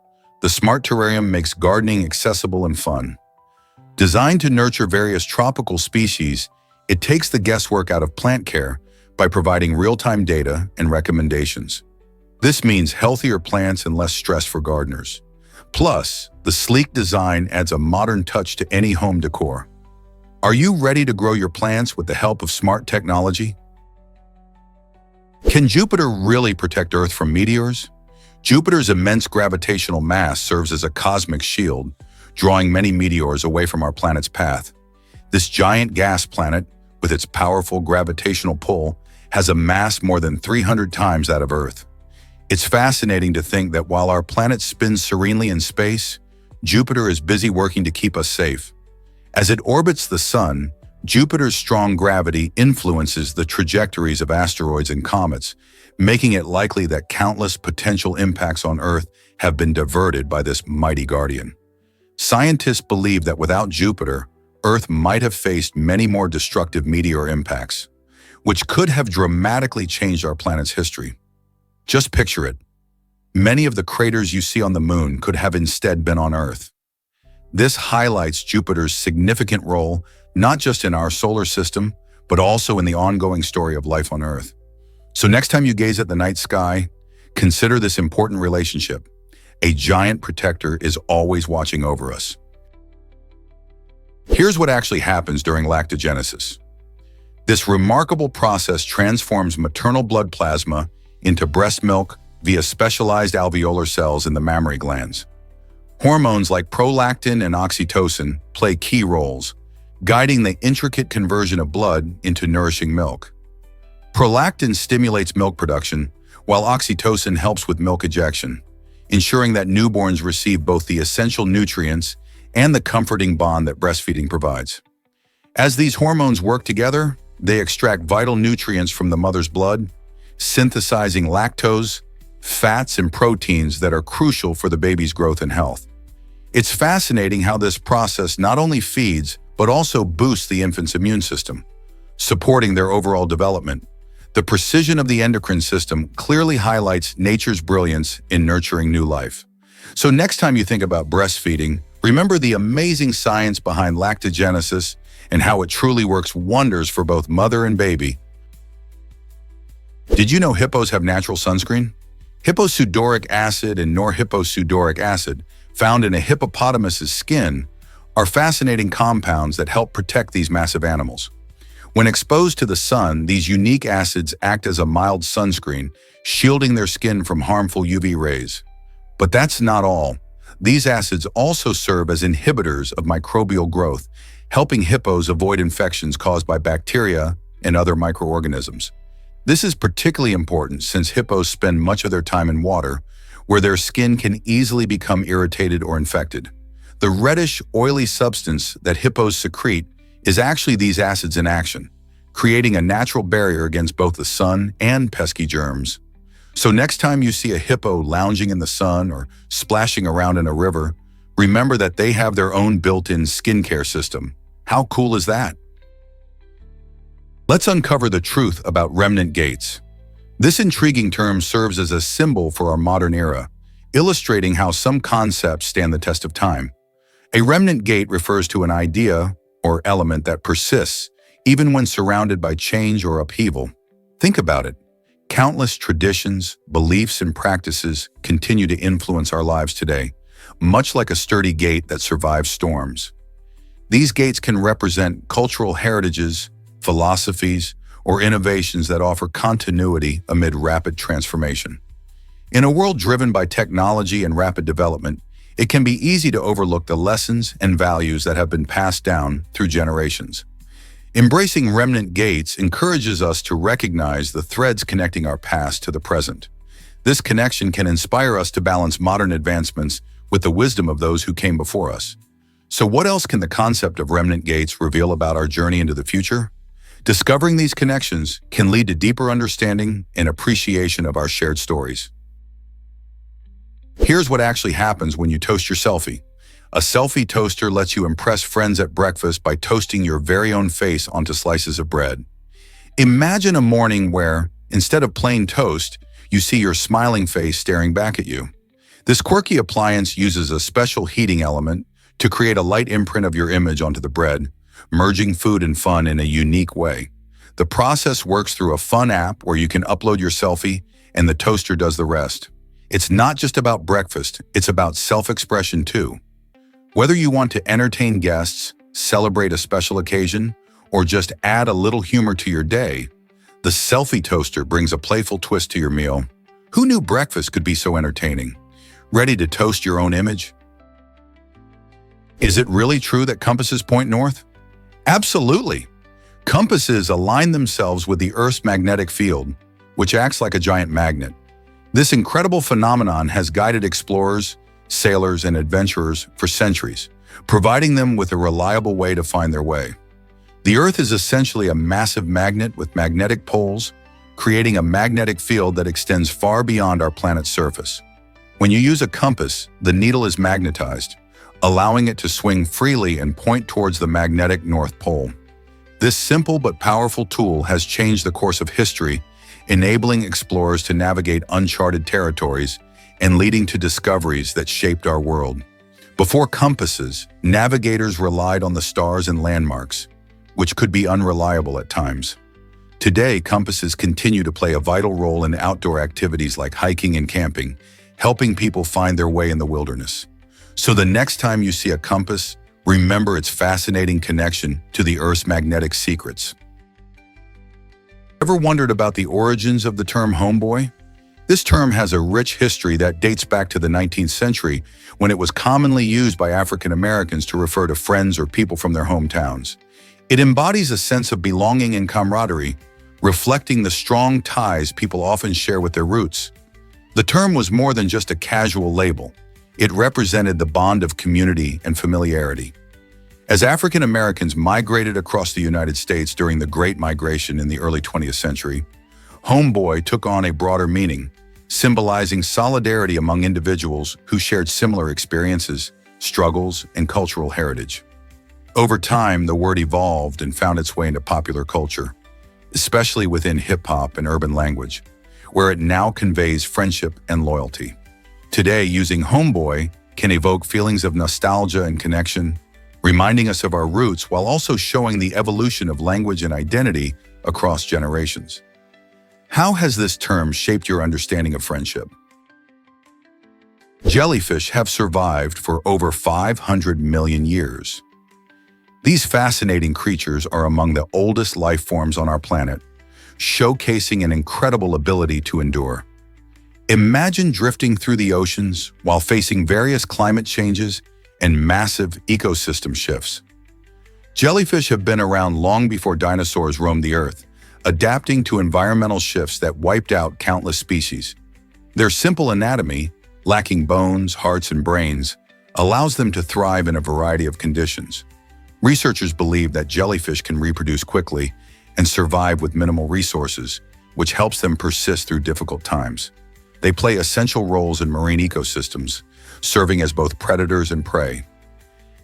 the Smart Terrarium makes gardening accessible and fun. Designed to nurture various tropical species, it takes the guesswork out of plant care by providing real-time data and recommendations. This means healthier plants and less stress for gardeners. Plus, the sleek design adds a modern touch to any home decor. Are you ready to grow your plants with the help of smart technology? Can Jupiter really protect Earth from meteors? Jupiter's immense gravitational mass serves as a cosmic shield, drawing many meteors away from our planet's path. This giant gas planet, with its powerful gravitational pull, has a mass more than 300 times that of Earth. It's fascinating to think that while our planet spins serenely in space, Jupiter is busy working to keep us safe. As it orbits the Sun, Jupiter's strong gravity influences the trajectories of asteroids and comets, making it likely that countless potential impacts on Earth have been diverted by this mighty guardian. Scientists believe that without Jupiter, Earth might have faced many more destructive meteor impacts, which could have dramatically changed our planet's history. Just picture it. Many of the craters you see on the Moon could have instead been on Earth. This highlights Jupiter's significant role not just in our solar system, but also in the ongoing story of life on Earth. So next time you gaze at the night sky, consider this important relationship. A giant protector is always watching over us. Here's what actually happens during lactogenesis. This remarkable process transforms maternal blood plasma into breast milk via specialized alveolar cells in the mammary glands. Hormones like prolactin and oxytocin play key roles, guiding the intricate conversion of blood into nourishing milk. Prolactin stimulates milk production, while oxytocin helps with milk ejection, ensuring that newborns receive both the essential nutrients and the comforting bond that breastfeeding provides. As these hormones work together, they extract vital nutrients from the mother's blood, synthesizing lactose, fats, and proteins that are crucial for the baby's growth and health. It's fascinating how this process not only feeds, but also boosts the infant's immune system, supporting their overall development. The precision of the endocrine system clearly highlights nature's brilliance in nurturing new life. So next time you think about breastfeeding, remember the amazing science behind lactogenesis and how it truly works wonders for both mother and baby. Did you know hippos have natural sunscreen? Hipposudoric acid and norhipposudoric acid, found in a hippopotamus's skin, are fascinating compounds that help protect these massive animals. When exposed to the sun, these unique acids act as a mild sunscreen, shielding their skin from harmful UV rays. But that's not all. These acids also serve as inhibitors of microbial growth, helping hippos avoid infections caused by bacteria and other microorganisms. This is particularly important since hippos spend much of their time in water, where their skin can easily become irritated or infected. The reddish, oily substance that hippos secrete is actually these acids in action, creating a natural barrier against both the sun and pesky germs. So next time you see a hippo lounging in the sun or splashing around in a river, remember that they have their own built-in skincare system. How cool is that? Let's uncover the truth about remnant gaits. This intriguing term serves as a symbol for our modern era, illustrating how some concepts stand the test of time. A remnant gait refers to an idea or element that persists even when surrounded by change or upheaval. Think about it. Countless traditions, beliefs, and practices continue to influence our lives today, much like a sturdy gate that survives storms. These gates can represent cultural heritages, philosophies, or innovations that offer continuity amid rapid transformation. In a world driven by technology and rapid development, it can be easy to overlook the lessons and values that have been passed down through generations. Embracing remnant gaits encourages us to recognize the threads connecting our past to the present. This connection can inspire us to balance modern advancements with the wisdom of those who came before us. So what else can the concept of remnant gaits reveal about our journey into the future? Discovering these connections can lead to deeper understanding and appreciation of our shared stories. Here's what actually happens when you toast your selfie. A selfie toaster lets you impress friends at breakfast by toasting your very own face onto slices of bread. Imagine a morning where, instead of plain toast, you see your smiling face staring back at you. This quirky appliance uses a special heating element to create a light imprint of your image onto the bread, merging food and fun in a unique way. The process works through a fun app where you can upload your selfie and the toaster does the rest. It's not just about breakfast, it's about self-expression too. Whether you want to entertain guests, celebrate a special occasion, or just add a little humor to your day, the selfie toaster brings a playful twist to your meal. Who knew breakfast could be so entertaining? Ready to toast your own image? Is it really true that compasses point north? Absolutely. Compasses align themselves with the Earth's magnetic field, which acts like a giant magnet. This incredible phenomenon has guided explorers, sailors, and adventurers for centuries, providing them with a reliable way to find their way. The Earth is essentially a massive magnet with magnetic poles, creating a magnetic field that extends far beyond our planet's surface. When you use a compass, the needle is magnetized, allowing it to swing freely and point towards the magnetic North Pole. This simple but powerful tool has changed the course of history, enabling explorers to navigate uncharted territories and leading to discoveries that shaped our world. Before compasses, navigators relied on the stars and landmarks, which could be unreliable at times. Today, compasses continue to play a vital role in outdoor activities like hiking and camping, helping people find their way in the wilderness. So the next time you see a compass, remember its fascinating connection to the Earth's magnetic secrets. Ever wondered about the origins of the term homeboy? This term has a rich history that dates back to the 19th century, when it was commonly used by African Americans to refer to friends or people from their hometowns. It embodies a sense of belonging and camaraderie, reflecting the strong ties people often share with their roots. The term was more than just a casual label. It represented the bond of community and familiarity. As African Americans migrated across the United States during the Great Migration in the early 20th century, homeboy took on a broader meaning, symbolizing solidarity among individuals who shared similar experiences, struggles, and cultural heritage. Over time, the word evolved and found its way into popular culture, especially within hip-hop and urban language, where it now conveys friendship and loyalty. Today, using homeboy can evoke feelings of nostalgia and connection, reminding us of our roots while also showing the evolution of language and identity across generations. How has this term shaped your understanding of friendship? Jellyfish have survived for over 500 million years. These fascinating creatures are among the oldest life forms on our planet, showcasing an incredible ability to endure. Imagine drifting through the oceans while facing various climate changes and massive ecosystem shifts. Jellyfish have been around long before dinosaurs roamed the Earth, adapting to environmental shifts that wiped out countless species. Their simple anatomy, lacking bones, hearts, and brains, allows them to thrive in a variety of conditions. Researchers believe that jellyfish can reproduce quickly and survive with minimal resources, which helps them persist through difficult times. They play essential roles in marine ecosystems, serving as both predators and prey.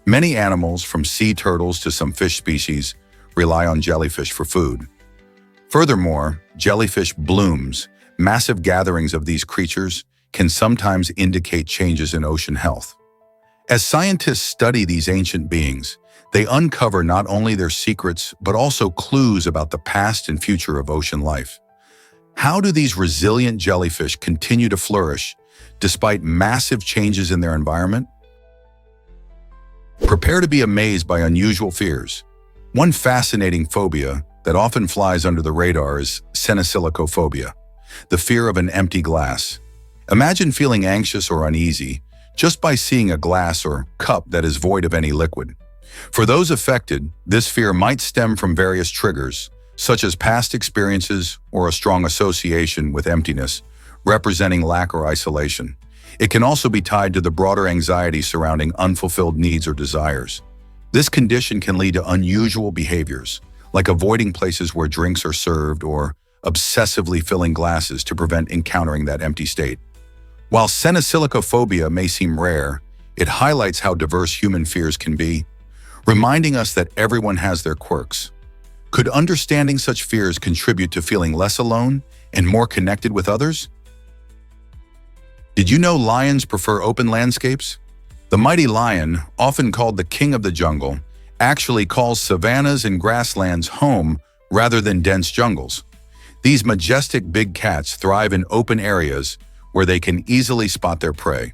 Many animals, from sea turtles to some fish species, rely on jellyfish for food. Furthermore, jellyfish blooms, massive gatherings of these creatures, can sometimes indicate changes in ocean health. As scientists study these ancient beings, they uncover not only their secrets, but also clues about the past and future of ocean life. How do these resilient jellyfish continue to flourish despite massive changes in their environment? Prepare to be amazed by unusual fears. One fascinating phobia that often flies under the radar is salicylicophobia, the fear of an empty glass. Imagine feeling anxious or uneasy just by seeing a glass or cup that is void of any liquid. For those affected, this fear might stem from various triggers, such as past experiences or a strong association with emptiness, representing lack or isolation. It can also be tied to the broader anxiety surrounding unfulfilled needs or desires. This condition can lead to unusual behaviors, like avoiding places where drinks are served or obsessively filling glasses to prevent encountering that empty state. While salicylicophobia may seem rare, it highlights how diverse human fears can be, reminding us that everyone has their quirks. Could understanding such fears contribute to feeling less alone and more connected with others? Did you know lions prefer open landscapes? The mighty lion, often called the king of the jungle, actually calls savannas and grasslands home rather than dense jungles. These majestic big cats thrive in open areas where they can easily spot their prey.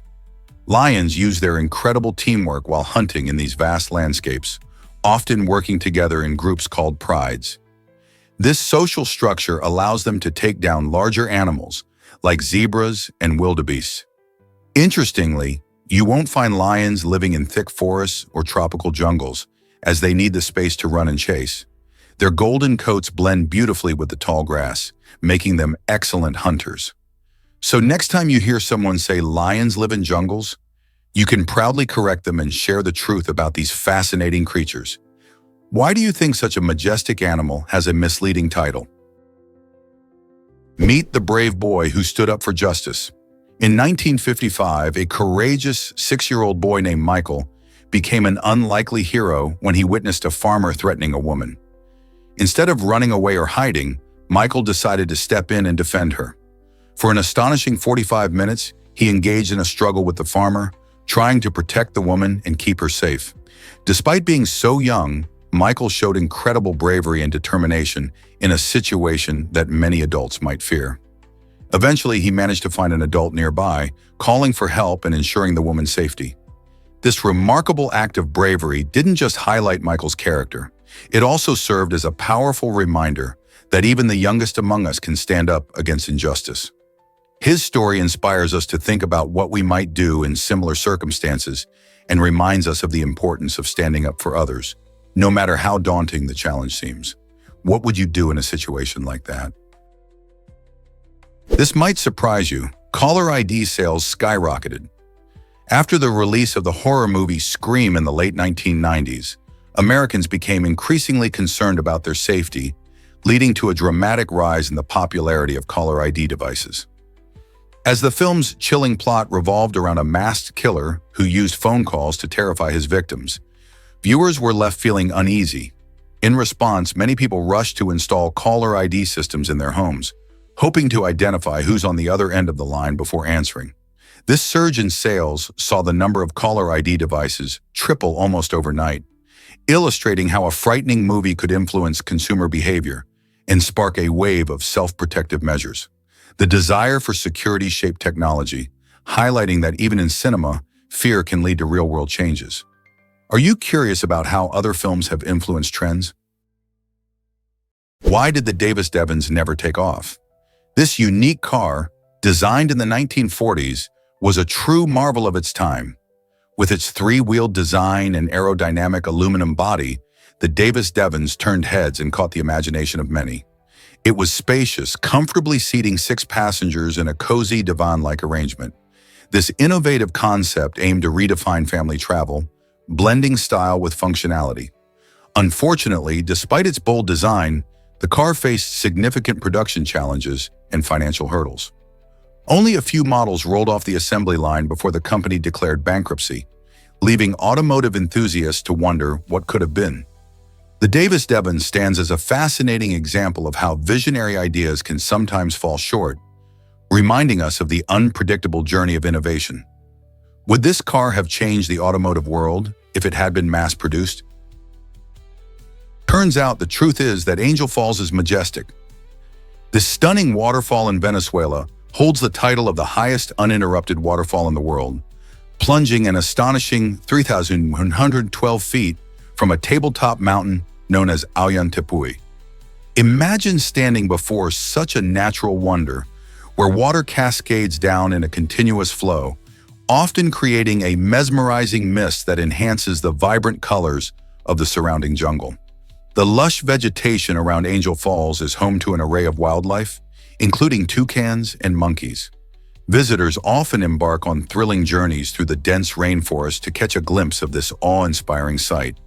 Lions use their incredible teamwork while hunting in these vast landscapes, often working together in groups called prides. This social structure allows them to take down larger animals like zebras and wildebeests. Interestingly, you won't find lions living in thick forests or tropical jungles, as they need the space to run and chase. Their golden coats blend beautifully with the tall grass, making them excellent hunters. So next time you hear someone say lions live in jungles, you can proudly correct them and share the truth about these fascinating creatures. Why do you think such a majestic animal has a misleading title? Meet the brave boy who stood up for justice. In 1955, a courageous 6-year-old boy named Michael became an unlikely hero when he witnessed a farmer threatening a woman. Instead of running away or hiding, Michael decided to step in and defend her. For an astonishing 45 minutes, he engaged in a struggle with the farmer, trying to protect the woman and keep her safe. Despite being so young, Michael showed incredible bravery and determination in a situation that many adults might fear. Eventually, he managed to find an adult nearby, calling for help and ensuring the woman's safety. This remarkable act of bravery didn't just highlight Michael's character. It also served as a powerful reminder that even the youngest among us can stand up against injustice. His story inspires us to think about what we might do in similar circumstances and reminds us of the importance of standing up for others, no matter how daunting the challenge seems. What would you do in a situation like that? This might surprise you. Caller ID sales skyrocketed. After the release of the horror movie Scream in the late 1990s, Americans became increasingly concerned about their safety, leading to a dramatic rise in the popularity of caller ID devices. As the film's chilling plot revolved around a masked killer who used phone calls to terrify his victims, viewers were left feeling uneasy. In response, many people rushed to install caller ID systems in their homes, hoping to identify who's on the other end of the line before answering. This surge in sales saw the number of caller ID devices triple almost overnight, illustrating how a frightening movie could influence consumer behavior and spark a wave of self-protective measures. The desire for security shaped technology, highlighting that even in cinema, fear can lead to real-world changes. Are you curious about how other films have influenced trends? Why did the Davis Devons never take off? This unique car, designed in the 1940s, was a true marvel of its time. With its three-wheeled design and aerodynamic aluminum body, the Davis Devons turned heads and caught the imagination of many. It was spacious, comfortably seating 6 passengers in a cozy divan-like arrangement. This innovative concept aimed to redefine family travel, blending style with functionality. Unfortunately, despite its bold design, the car faced significant production challenges and financial hurdles. Only a few models rolled off the assembly line before the company declared bankruptcy, leaving automotive enthusiasts to wonder what could have been. The Davis Devons stands as a fascinating example of how visionary ideas can sometimes fall short, reminding us of the unpredictable journey of innovation. Would this car have changed the automotive world if it had been mass-produced? Turns out the truth is that Angel Falls is majestic. This stunning waterfall in Venezuela holds the title of the highest uninterrupted waterfall in the world, plunging an astonishing 3,112 feet from a tabletop mountain known as Tepuy. Imagine standing before such a natural wonder, where water cascades down in a continuous flow, often creating a mesmerizing mist that enhances the vibrant colors of the surrounding jungle. The lush vegetation around Angel Falls is home to an array of wildlife, including toucans and monkeys. Visitors often embark on thrilling journeys through the dense rainforest to catch a glimpse of this awe-inspiring sight.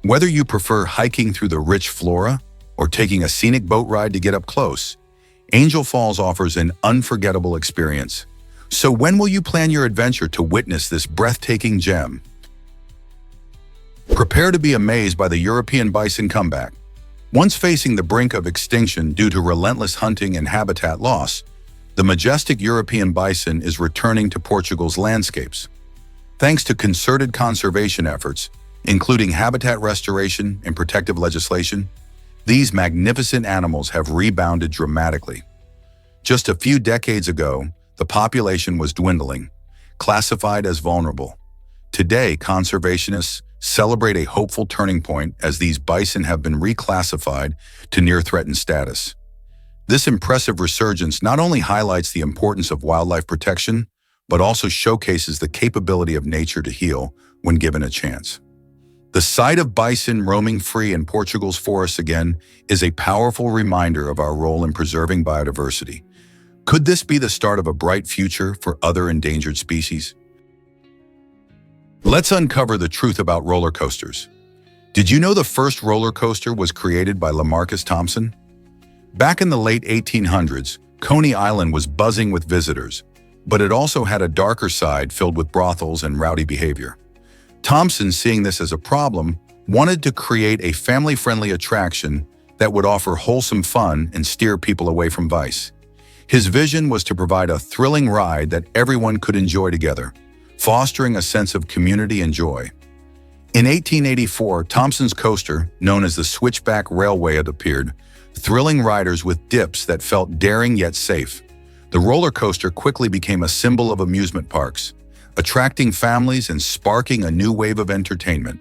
Whether you prefer hiking through the rich flora or taking a scenic boat ride to get up close, Angel Falls offers an unforgettable experience. So when will you plan your adventure to witness this breathtaking gem? Prepare to be amazed by the European bison comeback. Once facing the brink of extinction due to relentless hunting and habitat loss, the majestic European bison is returning to Portugal's landscapes. Thanks to concerted conservation efforts, including habitat restoration and protective legislation, these magnificent animals have rebounded dramatically. Just a few decades ago, the population was dwindling, classified as vulnerable. Today, conservationists celebrate a hopeful turning point as these bison have been reclassified to near-threatened status. This impressive resurgence not only highlights the importance of wildlife protection, but also showcases the capability of nature to heal when given a chance. The sight of bison roaming free in Portugal's forests again is a powerful reminder of our role in preserving biodiversity. Could this be the start of a bright future for other endangered species? Let's uncover the truth about roller coasters. Did you know the first roller coaster was created by Lamarcus Thompson? Back in the late 1800s, Coney Island was buzzing with visitors, but it also had a darker side filled with brothels and rowdy behavior. Thompson, seeing this as a problem, wanted to create a family-friendly attraction that would offer wholesome fun and steer people away from vice. His vision was to provide a thrilling ride that everyone could enjoy together, fostering a sense of community and joy. In 1884, Thompson's coaster, known as the Switchback Railway, had appeared, thrilling riders with dips that felt daring yet safe. The roller coaster quickly became a symbol of amusement parks, attracting families and sparking a new wave of entertainment.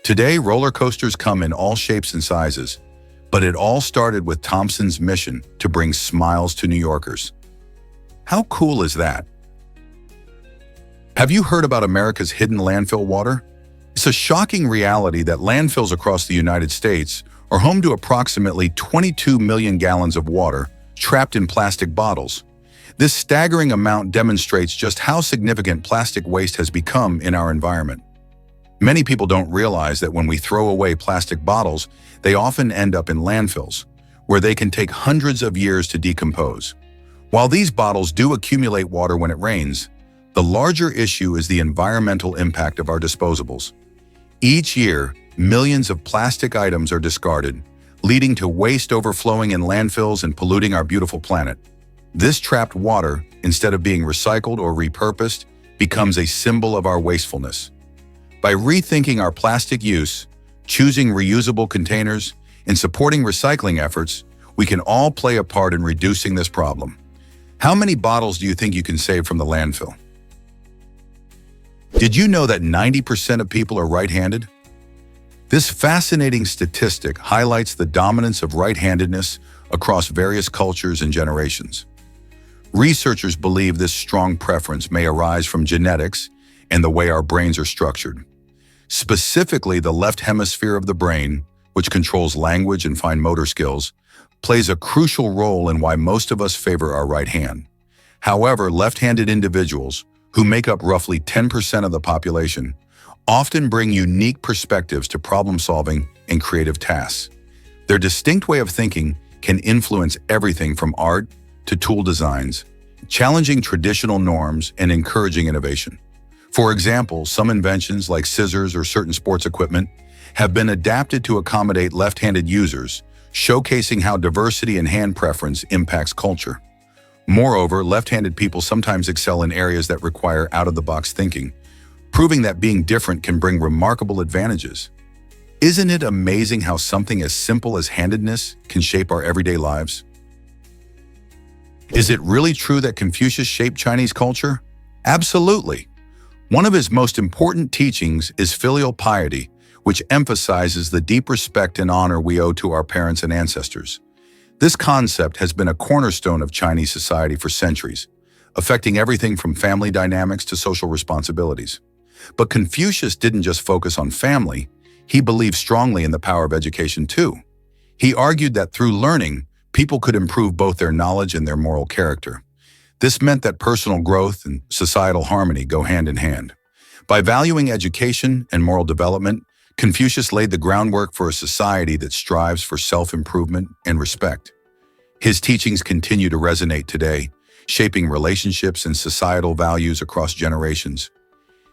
Today, roller coasters come in all shapes and sizes, but it all started with Thompson's mission to bring smiles to New Yorkers. How cool is that? Have you heard about America's hidden landfill water? It's a shocking reality that landfills across the United States are home to approximately 22 million gallons of water trapped in plastic bottles. This staggering amount demonstrates just how significant plastic waste has become in our environment. Many people don't realize that when we throw away plastic bottles, they often end up in landfills, where they can take hundreds of years to decompose. While these bottles do accumulate water when it rains, the larger issue is the environmental impact of our disposables. Each year, millions of plastic items are discarded, leading to waste overflowing in landfills and polluting our beautiful planet. This trapped water, instead of being recycled or repurposed, becomes a symbol of our wastefulness. By rethinking our plastic use, choosing reusable containers, and supporting recycling efforts, we can all play a part in reducing this problem. How many bottles do you think you can save from the landfill? Did you know that 90% of people are right-handed? This fascinating statistic highlights the dominance of right-handedness across various cultures and generations. Researchers believe this strong preference may arise from genetics and the way our brains are structured. Specifically, the left hemisphere of the brain, which controls language and fine motor skills, plays a crucial role in why most of us favor our right hand. However, left-handed individuals, who make up roughly 10% of the population, often bring unique perspectives to problem-solving and creative tasks. Their distinct way of thinking can influence everything from art to tool designs, challenging traditional norms and encouraging innovation. For example, some inventions like scissors or certain sports equipment have been adapted to accommodate left-handed users, showcasing how diversity in hand preference impacts culture. Moreover, left-handed people sometimes excel in areas that require out-of-the-box thinking, proving that being different can bring remarkable advantages. Isn't it amazing how something as simple as handedness can shape our everyday lives? Is it really true that Confucius shaped Chinese culture? Absolutely. One of his most important teachings is filial piety, which emphasizes the deep respect and honor we owe to our parents and ancestors. This concept has been a cornerstone of Chinese society for centuries, affecting everything from family dynamics to social responsibilities. But Confucius didn't just focus on family, he believed strongly in the power of education too. He argued that through learning, people could improve both their knowledge and their moral character. This meant that personal growth and societal harmony go hand in hand. By valuing education and moral development, Confucius laid the groundwork for a society that strives for self-improvement and respect. His teachings continue to resonate today, shaping relationships and societal values across generations.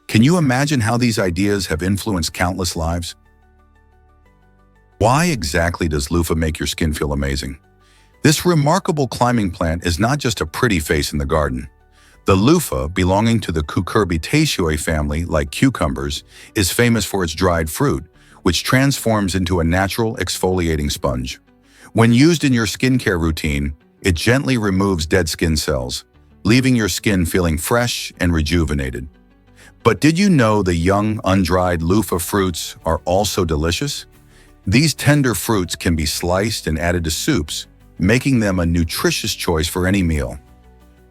Can you imagine how these ideas have influenced countless lives? Why exactly does loofah make your skin feel amazing? This remarkable climbing plant is not just a pretty face in the garden. The loofah, belonging to the Cucurbitaceae family, like cucumbers, is famous for its dried fruit, which transforms into a natural exfoliating sponge. When used in your skincare routine, it gently removes dead skin cells, leaving your skin feeling fresh and rejuvenated. But did you know the young, undried loofah fruits are also delicious? These tender fruits can be sliced and added to soups, making them a nutritious choice for any meal.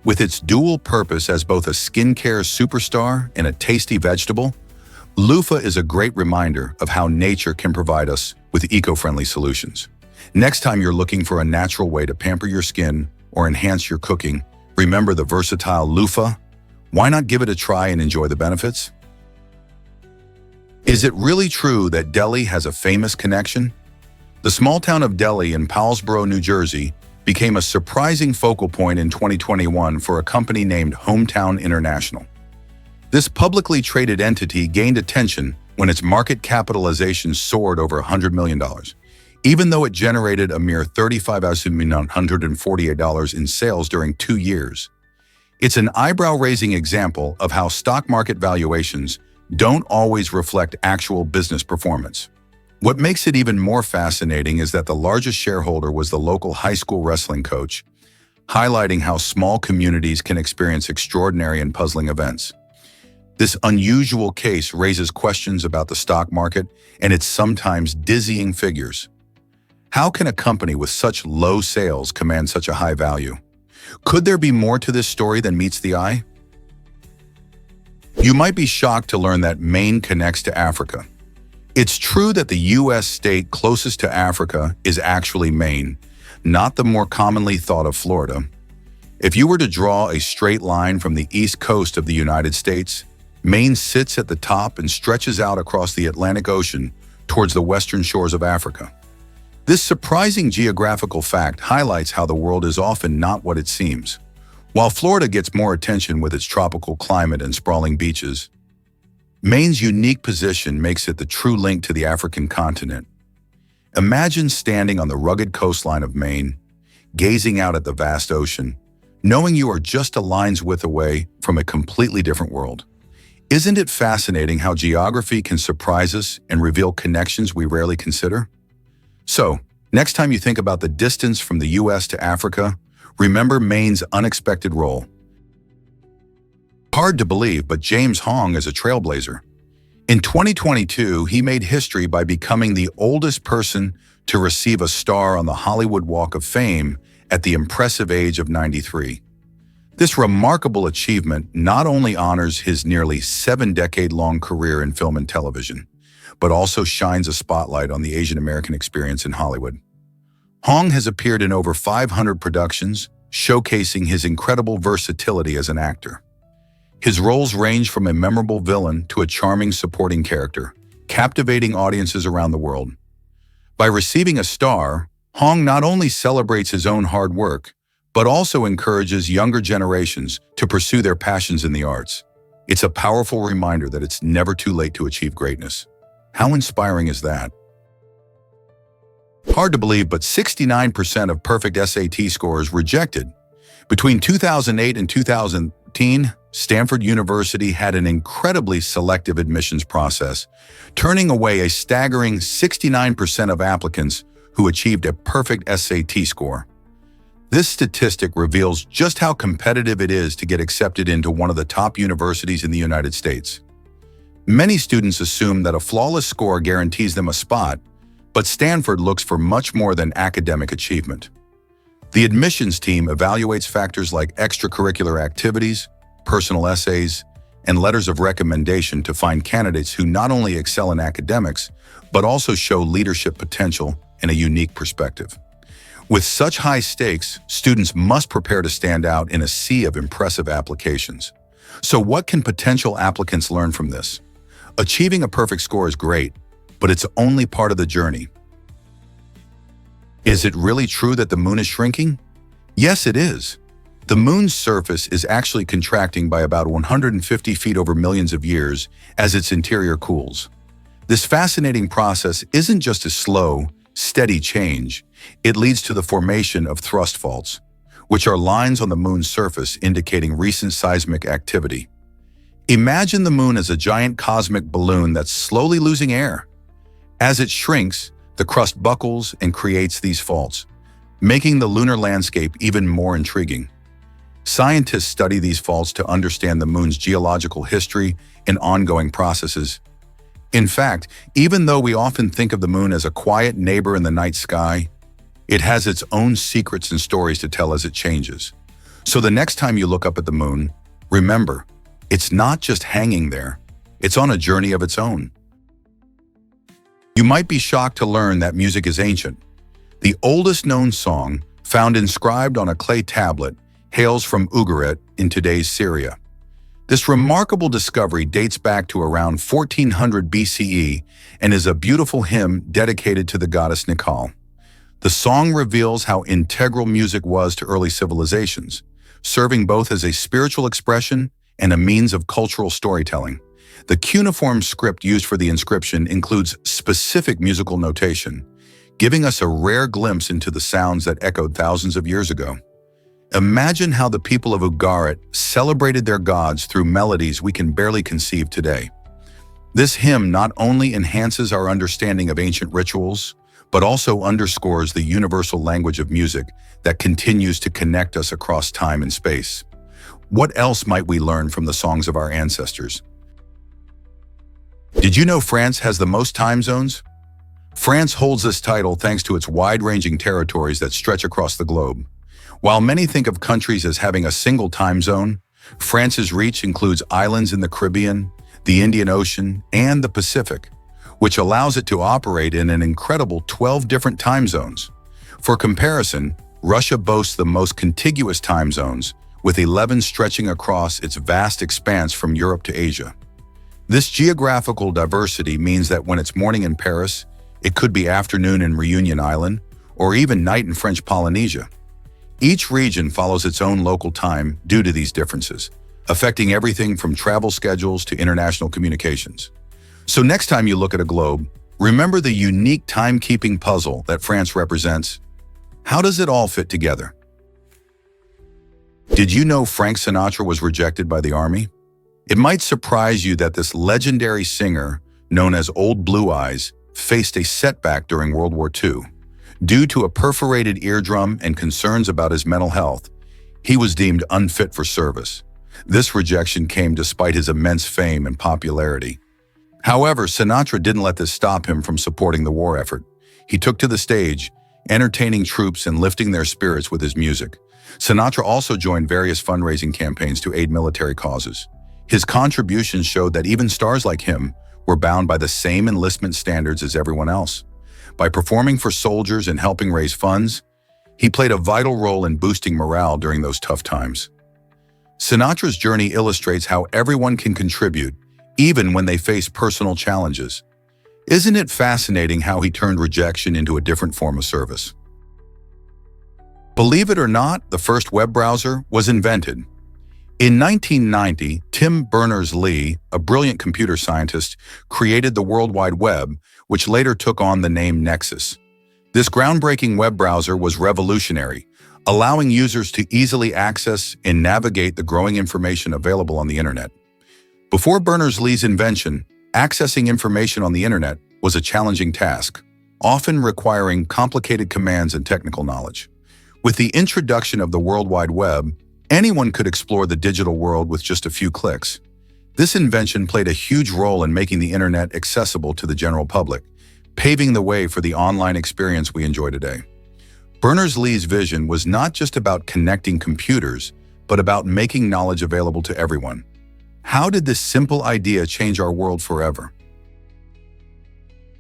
With its dual purpose as both a skincare superstar and a tasty vegetable, loofah is a great reminder of how nature can provide us with eco-friendly solutions. Next time you're looking for a natural way to pamper your skin or enhance your cooking, remember the versatile loofah. Why not give it a try and enjoy the benefits? Is it really true that Delhi has a famous connection? The small town of Delhi in Paulsboro, New Jersey, became a surprising focal point in 2021 for a company named Hometown International. This publicly traded entity gained attention when its market capitalization soared over $100 million, even though it generated a mere $35,948 in sales during 2 years. It's an eyebrow-raising example of how stock market valuations don't always reflect actual business performance. What makes it even more fascinating is that the largest shareholder was the local high school wrestling coach, highlighting how small communities can experience extraordinary and puzzling events. This unusual case raises questions about the stock market and its sometimes dizzying figures. How can a company with such low sales command such a high value? Could there be more to this story than meets the eye? You might be shocked to learn that Maine connects to Africa. It's true that the U.S. state closest to Africa is actually Maine, not the more commonly thought of Florida. If you were to draw a straight line from the east coast of the United States, Maine sits at the top and stretches out across the Atlantic Ocean towards the western shores of Africa. This surprising geographical fact highlights how the world is often not what it seems. While Florida gets more attention with its tropical climate and sprawling beaches, Maine's unique position makes it the true link to the African continent. Imagine standing on the rugged coastline of Maine, gazing out at the vast ocean, knowing you are just a line's width away from a completely different world. Isn't it fascinating how geography can surprise us and reveal connections we rarely consider? So, next time you think about the distance from the U.S. to Africa, remember Maine's unexpected role. Hard to believe, but James Hong is a trailblazer. In 2022, he made history by becoming the oldest person to receive a star on the Hollywood Walk of Fame at the impressive age of 93. This remarkable achievement not only honors his nearly 7-decade-long career in film and television, but also shines a spotlight on the Asian American experience in Hollywood. Hong has appeared in over 500 productions, showcasing his incredible versatility as an actor. His roles range from a memorable villain to a charming supporting character, captivating audiences around the world. By receiving a star, Hong not only celebrates his own hard work, but also encourages younger generations to pursue their passions in the arts. It's a powerful reminder that it's never too late to achieve greatness. How inspiring is that? Hard to believe, but 69% of perfect SAT scores rejected. Between 2008 and 2010, Stanford University had an incredibly selective admissions process, turning away a staggering 69% of applicants who achieved a perfect SAT score. This statistic reveals just how competitive it is to get accepted into one of the top universities in the United States. Many students assume that a flawless score guarantees them a spot, but Stanford looks for much more than academic achievement. The admissions team evaluates factors like extracurricular activities, personal essays, and letters of recommendation to find candidates who not only excel in academics, but also show leadership potential and a unique perspective. With such high stakes, students must prepare to stand out in a sea of impressive applications. So what can potential applicants learn from this? Achieving a perfect score is great, but it's only part of the journey. Is it really true that the moon is shrinking? Yes, it is. The moon's surface is actually contracting by about 150 feet over millions of years as its interior cools. This fascinating process isn't just a slow, steady change. It leads to the formation of thrust faults, which are lines on the moon's surface indicating recent seismic activity. Imagine the moon as a giant cosmic balloon that's slowly losing air. As it shrinks, the crust buckles and creates these faults, making the lunar landscape even more intriguing. Scientists study these faults to understand the moon's geological history and ongoing processes. In fact, even though we often think of the moon as a quiet neighbor in the night sky, it has its own secrets and stories to tell as it changes. So the next time you look up at the moon, remember, it's not just hanging there, it's on a journey of its own. You might be shocked to learn that music is ancient. The oldest known song, found inscribed on a clay tablet, hails from Ugarit in today's Syria. This remarkable discovery dates back to around 1400 BCE and is a beautiful hymn dedicated to the goddess Nikal. The song reveals how integral music was to early civilizations, serving both as a spiritual expression and a means of cultural storytelling. The cuneiform script used for the inscription includes specific musical notation, giving us a rare glimpse into the sounds that echoed thousands of years ago. Imagine how the people of Ugarit celebrated their gods through melodies we can barely conceive today. This hymn not only enhances our understanding of ancient rituals, but also underscores the universal language of music that continues to connect us across time and space. What else might we learn from the songs of our ancestors? Did you know France has the most time zones? France holds this title thanks to its wide-ranging territories that stretch across the globe. While many think of countries as having a single time zone, France's reach includes islands in the Caribbean, the Indian Ocean, and the Pacific, which allows it to operate in an incredible 12 different time zones. For comparison, Russia boasts the most contiguous time zones, with 11 stretching across its vast expanse from Europe to Asia. This geographical diversity means that when it's morning in Paris, it could be afternoon in Reunion Island, or even night in French Polynesia. Each region follows its own local time due to these differences, affecting everything from travel schedules to international communications. So next time you look at a globe, remember the unique timekeeping puzzle that France represents. How does it all fit together? Did you know Frank Sinatra was rejected by the army? It might surprise you that this legendary singer, known as Old Blue Eyes, faced a setback during World War II. Due to a perforated eardrum and concerns about his mental health, he was deemed unfit for service. This rejection came despite his immense fame and popularity. However, Sinatra didn't let this stop him from supporting the war effort. He took to the stage, entertaining troops and lifting their spirits with his music. Sinatra also joined various fundraising campaigns to aid military causes. His contributions showed that even stars like him were bound by the same enlistment standards as everyone else. By performing for soldiers and helping raise funds, he played a vital role in boosting morale during those tough times. Sinatra's journey illustrates how everyone can contribute, even when they face personal challenges. Isn't it fascinating how he turned rejection into a different form of service? Believe it or not, the first web browser was invented. In 1990, Tim Berners-Lee, a brilliant computer scientist, created the World Wide Web, which later took on the name Nexus. This groundbreaking web browser was revolutionary, allowing users to easily access and navigate the growing information available on the internet. Before Berners-Lee's invention, accessing information on the internet was a challenging task, often requiring complicated commands and technical knowledge. With the introduction of the World Wide Web, anyone could explore the digital world with just a few clicks. This invention played a huge role in making the internet accessible to the general public, paving the way for the online experience we enjoy today. Berners-Lee's vision was not just about connecting computers, but about making knowledge available to everyone. How did this simple idea change our world forever?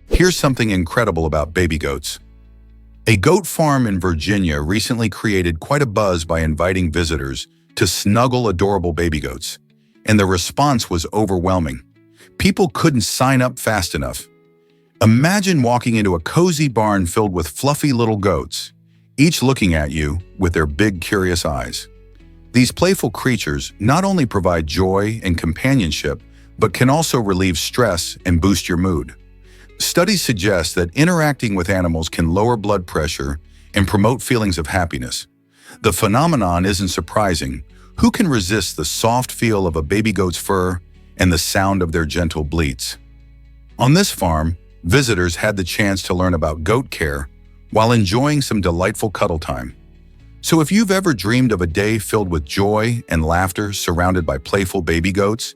Here's something incredible about baby goats. A goat farm in Virginia recently created quite a buzz by inviting visitors to snuggle adorable baby goats, and the response was overwhelming. People couldn't sign up fast enough. Imagine walking into a cozy barn filled with fluffy little goats, each looking at you with their big, curious eyes. These playful creatures not only provide joy and companionship, but can also relieve stress and boost your mood. Studies suggest that interacting with animals can lower blood pressure and promote feelings of happiness. The phenomenon isn't surprising. Who can resist the soft feel of a baby goat's fur and the sound of their gentle bleats? On this farm, visitors had the chance to learn about goat care while enjoying some delightful cuddle time. So if you've ever dreamed of a day filled with joy and laughter surrounded by playful baby goats,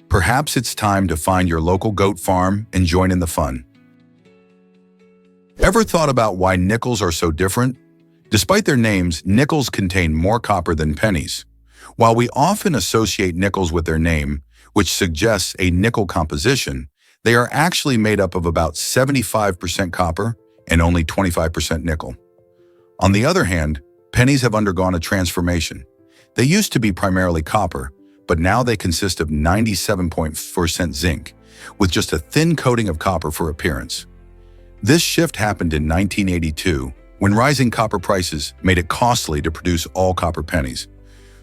perhaps it's time to find your local goat farm and join in the fun. Ever thought about why nickels are so different? Despite their names, nickels contain more copper than pennies. While we often associate nickels with their name, which suggests a nickel composition, they are actually made up of about 75% copper and only 25% nickel. On the other hand, pennies have undergone a transformation. They used to be primarily copper, but now they consist of 97% zinc, with just a thin coating of copper for appearance. This shift happened in 1982, when rising copper prices made it costly to produce all copper pennies.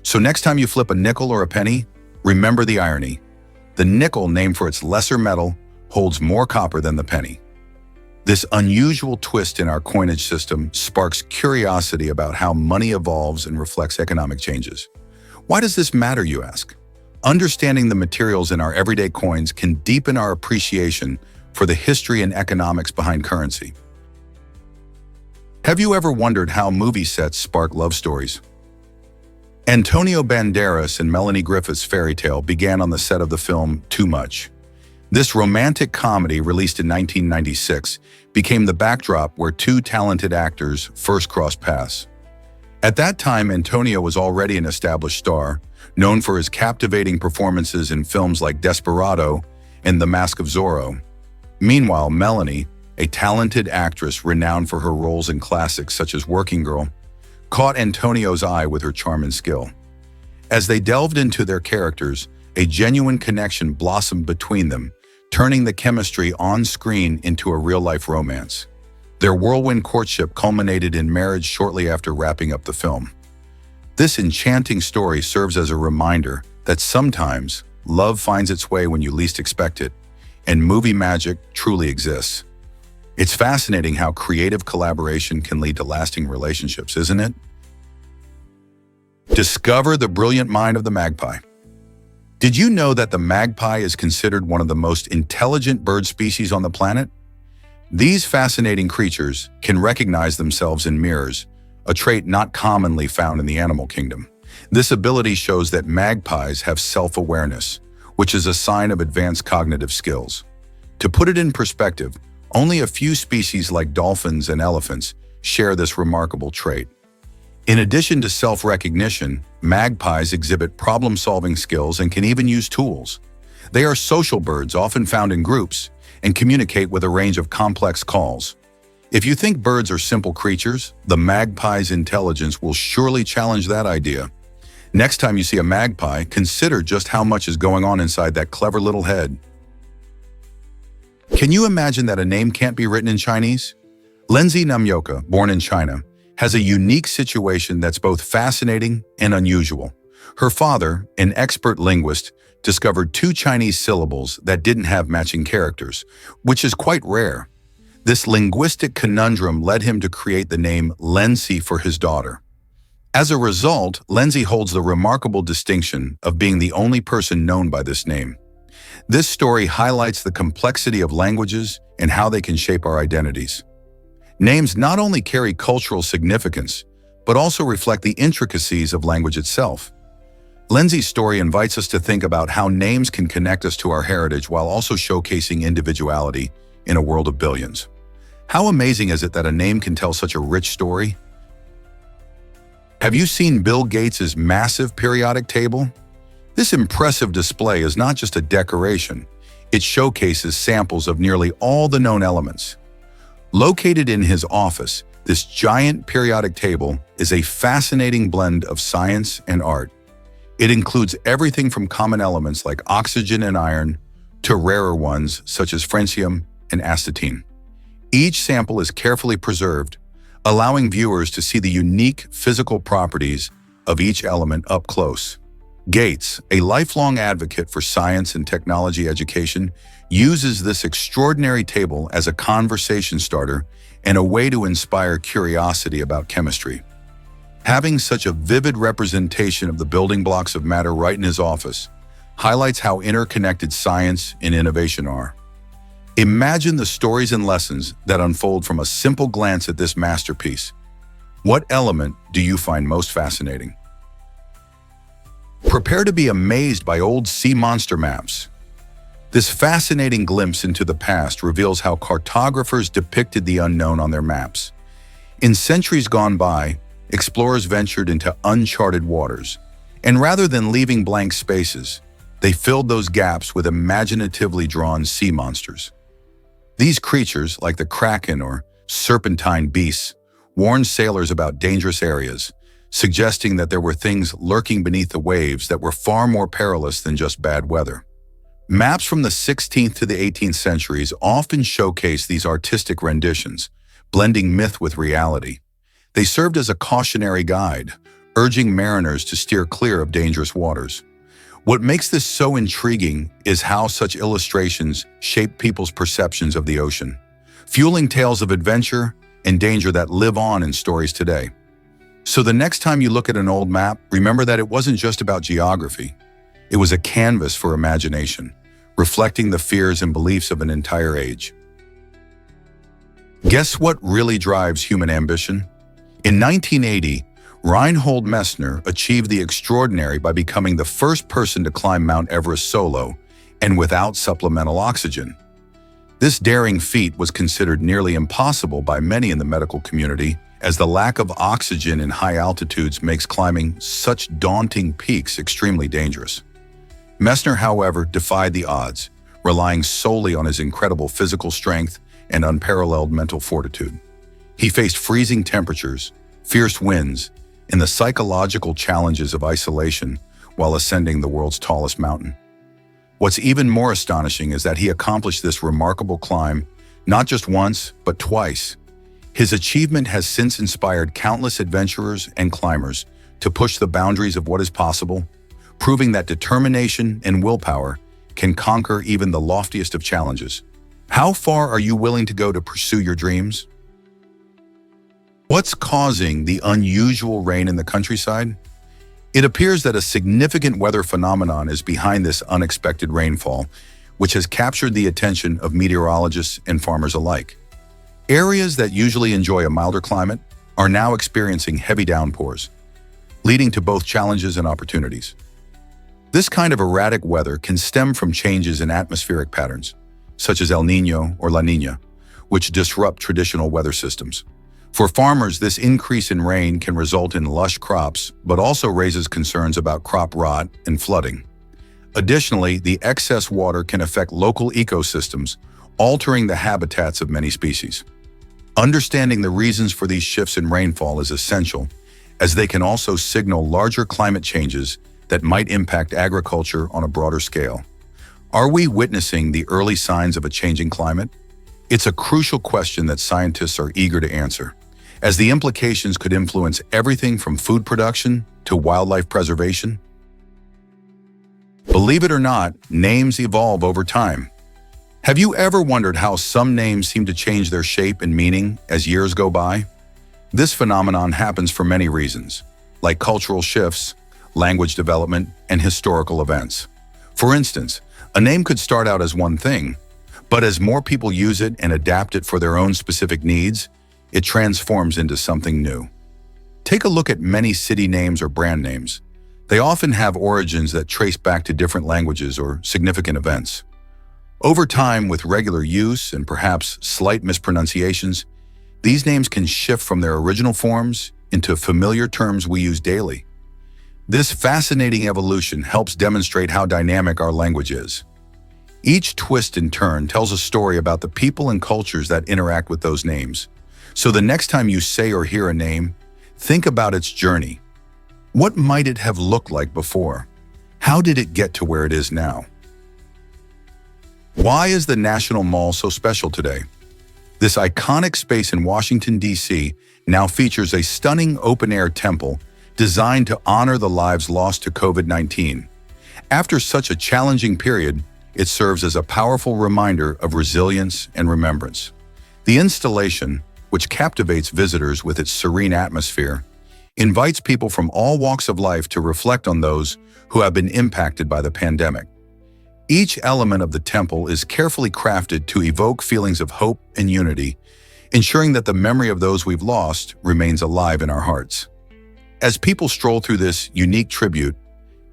So next time you flip a nickel or a penny, remember the irony. The nickel, named for its lesser metal, holds more copper than the penny. This unusual twist in our coinage system sparks curiosity about how money evolves and reflects economic changes. Why does this matter, you ask? Understanding the materials in our everyday coins can deepen our appreciation for the history and economics behind currency. Have you ever wondered how movie sets spark love stories? Antonio Banderas and Melanie Griffith's fairy tale began on the set of the film Too Much. This romantic comedy, released in 1996, became the backdrop where two talented actors first crossed paths. At that time, Antonio was already an established star, known for his captivating performances in films like Desperado and The Mask of Zorro. Meanwhile, Melanie, a talented actress renowned for her roles in classics such as Working Girl, caught Antonio's eye with her charm and skill. As they delved into their characters, a genuine connection blossomed between them, turning the chemistry on screen into a real-life romance. Their whirlwind courtship culminated in marriage shortly after wrapping up the film. This enchanting story serves as a reminder that sometimes love finds its way when you least expect it, and movie magic truly exists. It's fascinating how creative collaboration can lead to lasting relationships, isn't it? Discover the brilliant mind of the magpie. Did you know that the magpie is considered one of the most intelligent bird species on the planet? These fascinating creatures can recognize themselves in mirrors, a trait not commonly found in the animal kingdom. This ability shows that magpies have self-awareness, which is a sign of advanced cognitive skills. To put it in perspective, only a few species like dolphins and elephants share this remarkable trait. In addition to self-recognition, magpies exhibit problem-solving skills and can even use tools. They are social birds often found in groups and communicate with a range of complex calls. If you think birds are simple creatures, the magpie's intelligence will surely challenge that idea. Next time you see a magpie, consider just how much is going on inside that clever little head. Can you imagine that a name can't be written in Chinese? Lindsay Namyoka, born in China, has a unique situation that's both fascinating and unusual. Her father, an expert linguist, discovered 2 Chinese syllables that didn't have matching characters, which is quite rare. This linguistic conundrum led him to create the name Lindsay for his daughter. As a result, Lindsay holds the remarkable distinction of being the only person known by this name. This story highlights the complexity of languages and how they can shape our identities. Names not only carry cultural significance, but also reflect the intricacies of language itself. Lindsay's story invites us to think about how names can connect us to our heritage while also showcasing individuality in a world of billions. How amazing is it that a name can tell such a rich story? Have you seen Bill Gates' massive periodic table? This impressive display is not just a decoration. It showcases samples of nearly all the known elements. Located in his office, this giant periodic table is a fascinating blend of science and art. It includes everything from common elements like oxygen and iron to rarer ones such as francium and astatine. Each sample is carefully preserved, allowing viewers to see the unique physical properties of each element up close. Gates, a lifelong advocate for science and technology education, uses this extraordinary table as a conversation starter and a way to inspire curiosity about chemistry. Having such a vivid representation of the building blocks of matter right in his office highlights how interconnected science and innovation are. Imagine the stories and lessons that unfold from a simple glance at this masterpiece. What element do you find most fascinating? Prepare to be amazed by old sea monster maps. This fascinating glimpse into the past reveals how cartographers depicted the unknown on their maps. In centuries gone by, explorers ventured into uncharted waters, and rather than leaving blank spaces, they filled those gaps with imaginatively drawn sea monsters. These creatures, like the kraken or serpentine beasts, warned sailors about dangerous areas, suggesting that there were things lurking beneath the waves that were far more perilous than just bad weather. Maps from the 16th to the 18th centuries often showcase these artistic renditions, blending myth with reality. They served as a cautionary guide, urging mariners to steer clear of dangerous waters. What makes this so intriguing is how such illustrations shape people's perceptions of the ocean, fueling tales of adventure and danger that live on in stories today. So the next time you look at an old map, remember that it wasn't just about geography. It was a canvas for imagination, reflecting the fears and beliefs of an entire age. Guess what really drives human ambition? In 1980, Reinhold Messner achieved the extraordinary by becoming the first person to climb Mount Everest solo and without supplemental oxygen. This daring feat was considered nearly impossible by many in the medical community, as the lack of oxygen in high altitudes makes climbing such daunting peaks extremely dangerous. Messner, however, defied the odds, relying solely on his incredible physical strength and unparalleled mental fortitude. He faced freezing temperatures, fierce winds, and the psychological challenges of isolation while ascending the world's tallest mountain. What's even more astonishing is that he accomplished this remarkable climb not just once, but twice. His achievement has since inspired countless adventurers and climbers to push the boundaries of what is possible, proving that determination and willpower can conquer even the loftiest of challenges. How far are you willing to go to pursue your dreams? What's causing the unusual rain in the countryside? It appears that a significant weather phenomenon is behind this unexpected rainfall, which has captured the attention of meteorologists and farmers alike. Areas that usually enjoy a milder climate are now experiencing heavy downpours. leading to both challenges and opportunities. This kind of erratic weather can stem from changes in atmospheric patterns, such as El Niño or La Niña, which disrupt traditional weather systems. For farmers, this increase in rain can result in lush crops, but also raises concerns about crop rot and flooding. Additionally, the excess water can affect local ecosystems, altering the habitats of many species. Understanding the reasons for these shifts in rainfall is essential, as they can also signal larger climate changes that might impact agriculture on a broader scale. Are we witnessing the early signs of a changing climate? It's a crucial question that scientists are eager to answer, as the implications could influence everything from food production to wildlife preservation. Believe it or not, names evolve over time. Have you ever wondered how some names seem to change their shape and meaning as years go by? This phenomenon happens for many reasons, like cultural shifts, language development, and historical events. For instance, a name could start out as one thing, but as more people use it and adapt it for their own specific needs, it transforms into something new. Take a look at many city names or brand names. They often have origins that trace back to different languages or significant events. Over time, with regular use and perhaps slight mispronunciations, these names can shift from their original forms into familiar terms we use daily. This fascinating evolution helps demonstrate how dynamic our language is. Each twist and turn tells a story about the people and cultures that interact with those names. So the next time you say or hear a name, think about its journey. What might it have looked like before? How did it get to where it is now? Why is the National Mall so special today? This iconic space in Washington, D.C. now features a stunning open-air temple designed to honor the lives lost to COVID-19. After such a challenging period, it serves as a powerful reminder of resilience and remembrance. The installation, which captivates visitors with its serene atmosphere, invites people from all walks of life to reflect on those who have been impacted by the pandemic. Each element of the temple is carefully crafted to evoke feelings of hope and unity, ensuring that the memory of those we've lost remains alive in our hearts. As people stroll through this unique tribute,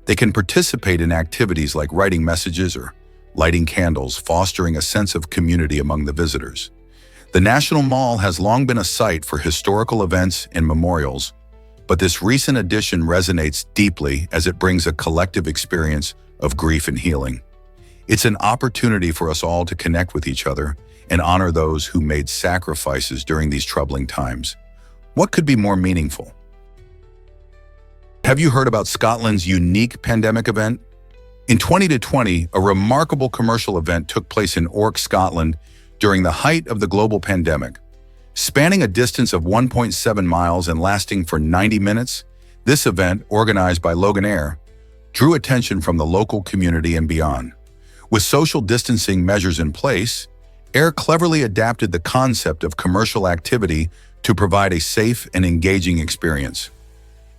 they can participate in activities like writing messages or lighting candles, fostering a sense of community among the visitors. The National Mall has long been a site for historical events and memorials, but this recent addition resonates deeply as it brings a collective experience of grief and healing. It's an opportunity for us all to connect with each other and honor those who made sacrifices during these troubling times. What could be more meaningful? Have you heard about Scotland's unique pandemic event? In 2020, a remarkable commercial event took place in Orc, Scotland during the height of the global pandemic. Spanning a distance of 1.7 miles and lasting for 90 minutes, this event, organized by Loganair, drew attention from the local community and beyond. With social distancing measures in place, Air cleverly adapted the concept of commercial activity to provide a safe and engaging experience.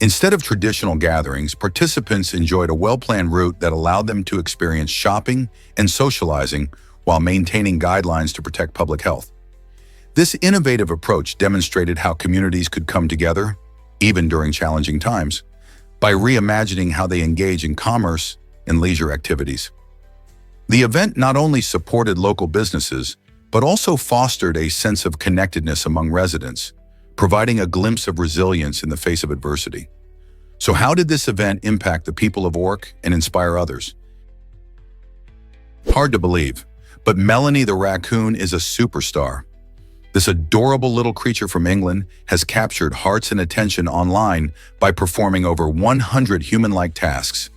Instead of traditional gatherings, participants enjoyed a well-planned route that allowed them to experience shopping and socializing while maintaining guidelines to protect public health. This innovative approach demonstrated how communities could come together, even during challenging times, by reimagining how they engage in commerce and leisure activities. The event not only supported local businesses, but also fostered a sense of connectedness among residents, providing a glimpse of resilience in the face of adversity. So how did this event impact the people of Orc and inspire others? Hard to believe, but Melanie the raccoon is a superstar. This adorable little creature from England has captured hearts and attention online by performing over 100 human-like tasks.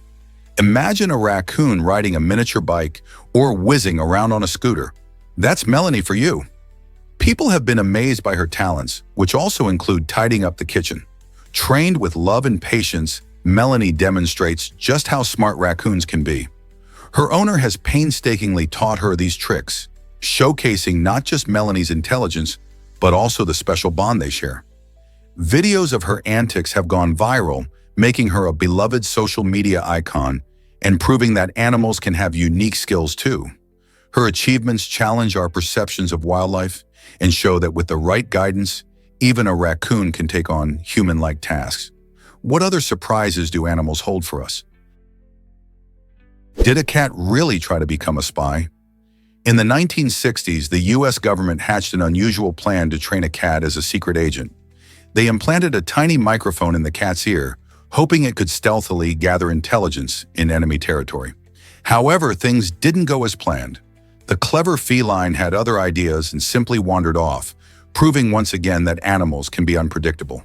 Imagine a raccoon riding a miniature bike or whizzing around on a scooter. That's Melanie for you. People have been amazed by her talents, which also include tidying up the kitchen. Trained with love and patience, Melanie demonstrates just how smart raccoons can be. Her owner has painstakingly taught her these tricks, showcasing not just Melanie's intelligence, but also the special bond they share. Videos of her antics have gone viral, making her a beloved social media icon and proving that animals can have unique skills too. Her achievements challenge our perceptions of wildlife and show that with the right guidance, even a raccoon can take on human-like tasks. What other surprises do animals hold for us? Did a cat really try to become a spy? In the 1960s, the US government hatched an unusual plan to train a cat as a secret agent. They implanted a tiny microphone in the cat's ear, hoping it could stealthily gather intelligence in enemy territory. However, things didn't go as planned. The clever feline had other ideas and simply wandered off, proving once again that animals can be unpredictable.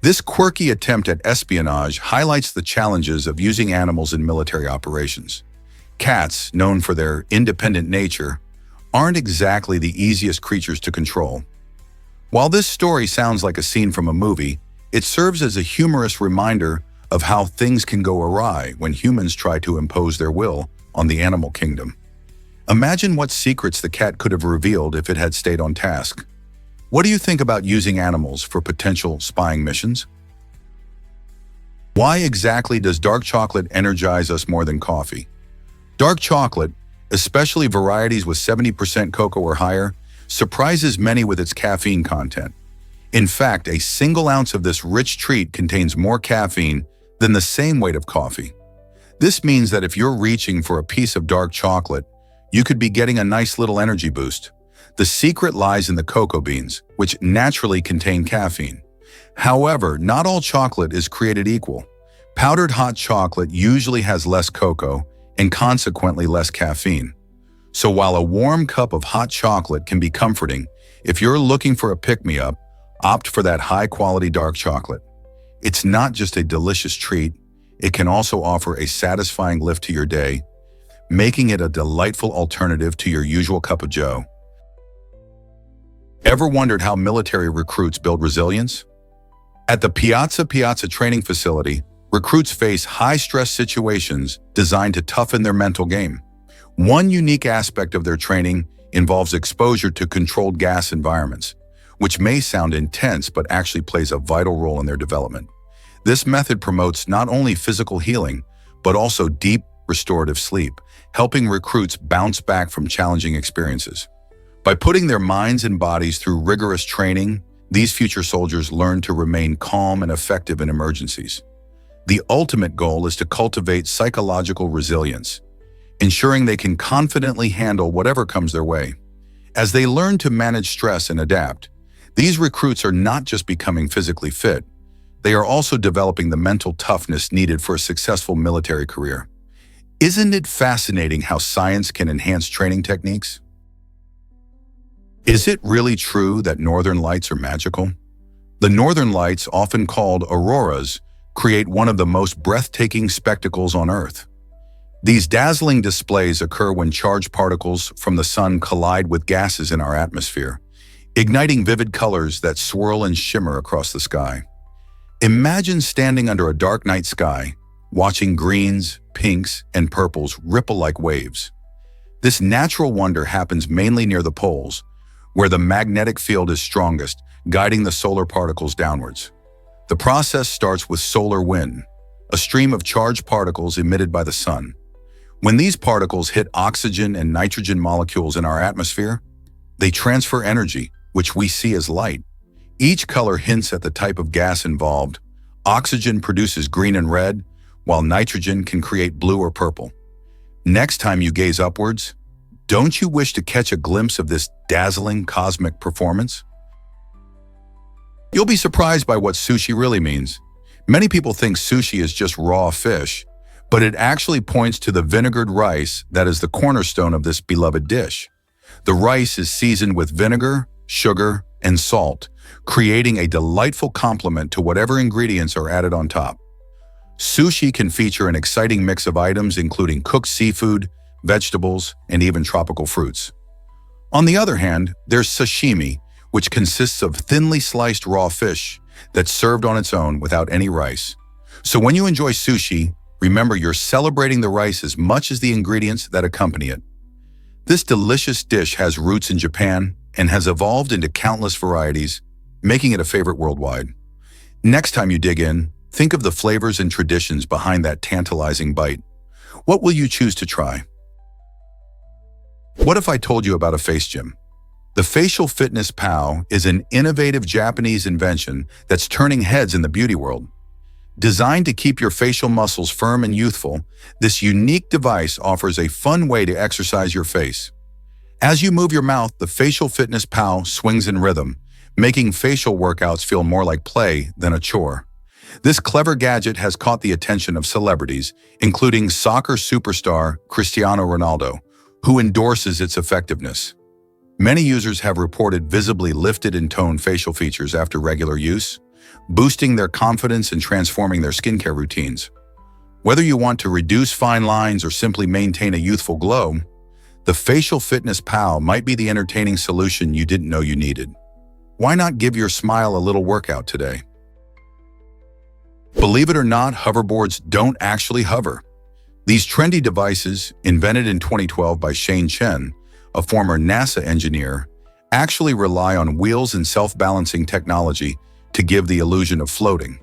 This quirky attempt at espionage highlights the challenges of using animals in military operations. Cats, known for their independent nature, aren't exactly the easiest creatures to control. While this story sounds like a scene from a movie, it serves as a humorous reminder of how things can go awry when humans try to impose their will on the animal kingdom. Imagine what secrets the cat could have revealed if it had stayed on task. What do you think about using animals for potential spying missions? Why exactly does dark chocolate energize us more than coffee? Dark chocolate, especially varieties with 70% cocoa or higher, surprises many with its caffeine content. In fact, a single ounce of this rich treat contains more caffeine than the same weight of coffee. This means that if you're reaching for a piece of dark chocolate, you could be getting a nice little energy boost. The secret lies in the cocoa beans, which naturally contain caffeine. However, not all chocolate is created equal. Powdered hot chocolate usually has less cocoa and consequently less caffeine. So while a warm cup of hot chocolate can be comforting, if you're looking for a pick-me-up, opt for that high-quality dark chocolate. It's not just a delicious treat, it can also offer a satisfying lift to your day, making it a delightful alternative to your usual cup of joe. Ever wondered how military recruits build resilience? At the Piazza training facility, recruits face high-stress situations designed to toughen their mental game. One unique aspect of their training involves exposure to controlled gas environments, which may sound intense but actually plays a vital role in their development. This method promotes not only physical healing, but also deep, restorative sleep, helping recruits bounce back from challenging experiences. By putting their minds and bodies through rigorous training, these future soldiers learn to remain calm and effective in emergencies. The ultimate goal is to cultivate psychological resilience, ensuring they can confidently handle whatever comes their way. As they learn to manage stress and adapt, these recruits are not just becoming physically fit, they are also developing the mental toughness needed for a successful military career. Isn't it fascinating how science can enhance training techniques? Is it really true that northern lights are magical? The northern lights, often called auroras, create one of the most breathtaking spectacles on Earth. These dazzling displays occur when charged particles from the sun collide with gases in our atmosphere, igniting vivid colors that swirl and shimmer across the sky. Imagine standing under a dark night sky, watching greens, pinks, and purples ripple like waves. This natural wonder happens mainly near the poles, where the magnetic field is strongest, guiding the solar particles downwards. The process starts with solar wind, a stream of charged particles emitted by the sun. When these particles hit oxygen and nitrogen molecules in our atmosphere, they transfer energy, which we see as light. Each color hints at the type of gas involved. Oxygen produces green and red, while nitrogen can create blue or purple. Next time you gaze upwards, don't you wish to catch a glimpse of this dazzling cosmic performance? You'll be surprised by what sushi really means. Many people think sushi is just raw fish, but it actually points to the vinegared rice that is the cornerstone of this beloved dish. The rice is seasoned with vinegar, sugar, and salt, creating a delightful complement to whatever ingredients are added on top. Sushi can feature an exciting mix of items including cooked seafood, vegetables, and even tropical fruits. On the other hand, there's sashimi, which consists of thinly sliced raw fish that's served on its own without any rice. So when you enjoy sushi, remember you're celebrating the rice as much as the ingredients that accompany it. This delicious dish has roots in Japan and has evolved into countless varieties, making it a favorite worldwide. Next time you dig in, think of the flavors and traditions behind that tantalizing bite. What will you choose to try? What if I told you about a face gym? The Facial Fitness POW is an innovative Japanese invention that's turning heads in the beauty world. Designed to keep your facial muscles firm and youthful, this unique device offers a fun way to exercise your face. As you move your mouth, the facial fitness POW swings in rhythm, making facial workouts feel more like play than a chore. This clever gadget has caught the attention of celebrities, including soccer superstar Cristiano Ronaldo, who endorses its effectiveness. Many users have reported visibly lifted and toned facial features after regular use, boosting their confidence and transforming their skincare routines. Whether you want to reduce fine lines or simply maintain a youthful glow, the facial fitness POW might be the entertaining solution you didn't know you needed. Why not give your smile a little workout today? Believe it or not, hoverboards don't actually hover. These trendy devices, invented in 2012 by Shane Chen, a former NASA engineer, actually rely on wheels and self-balancing technology to give the illusion of floating.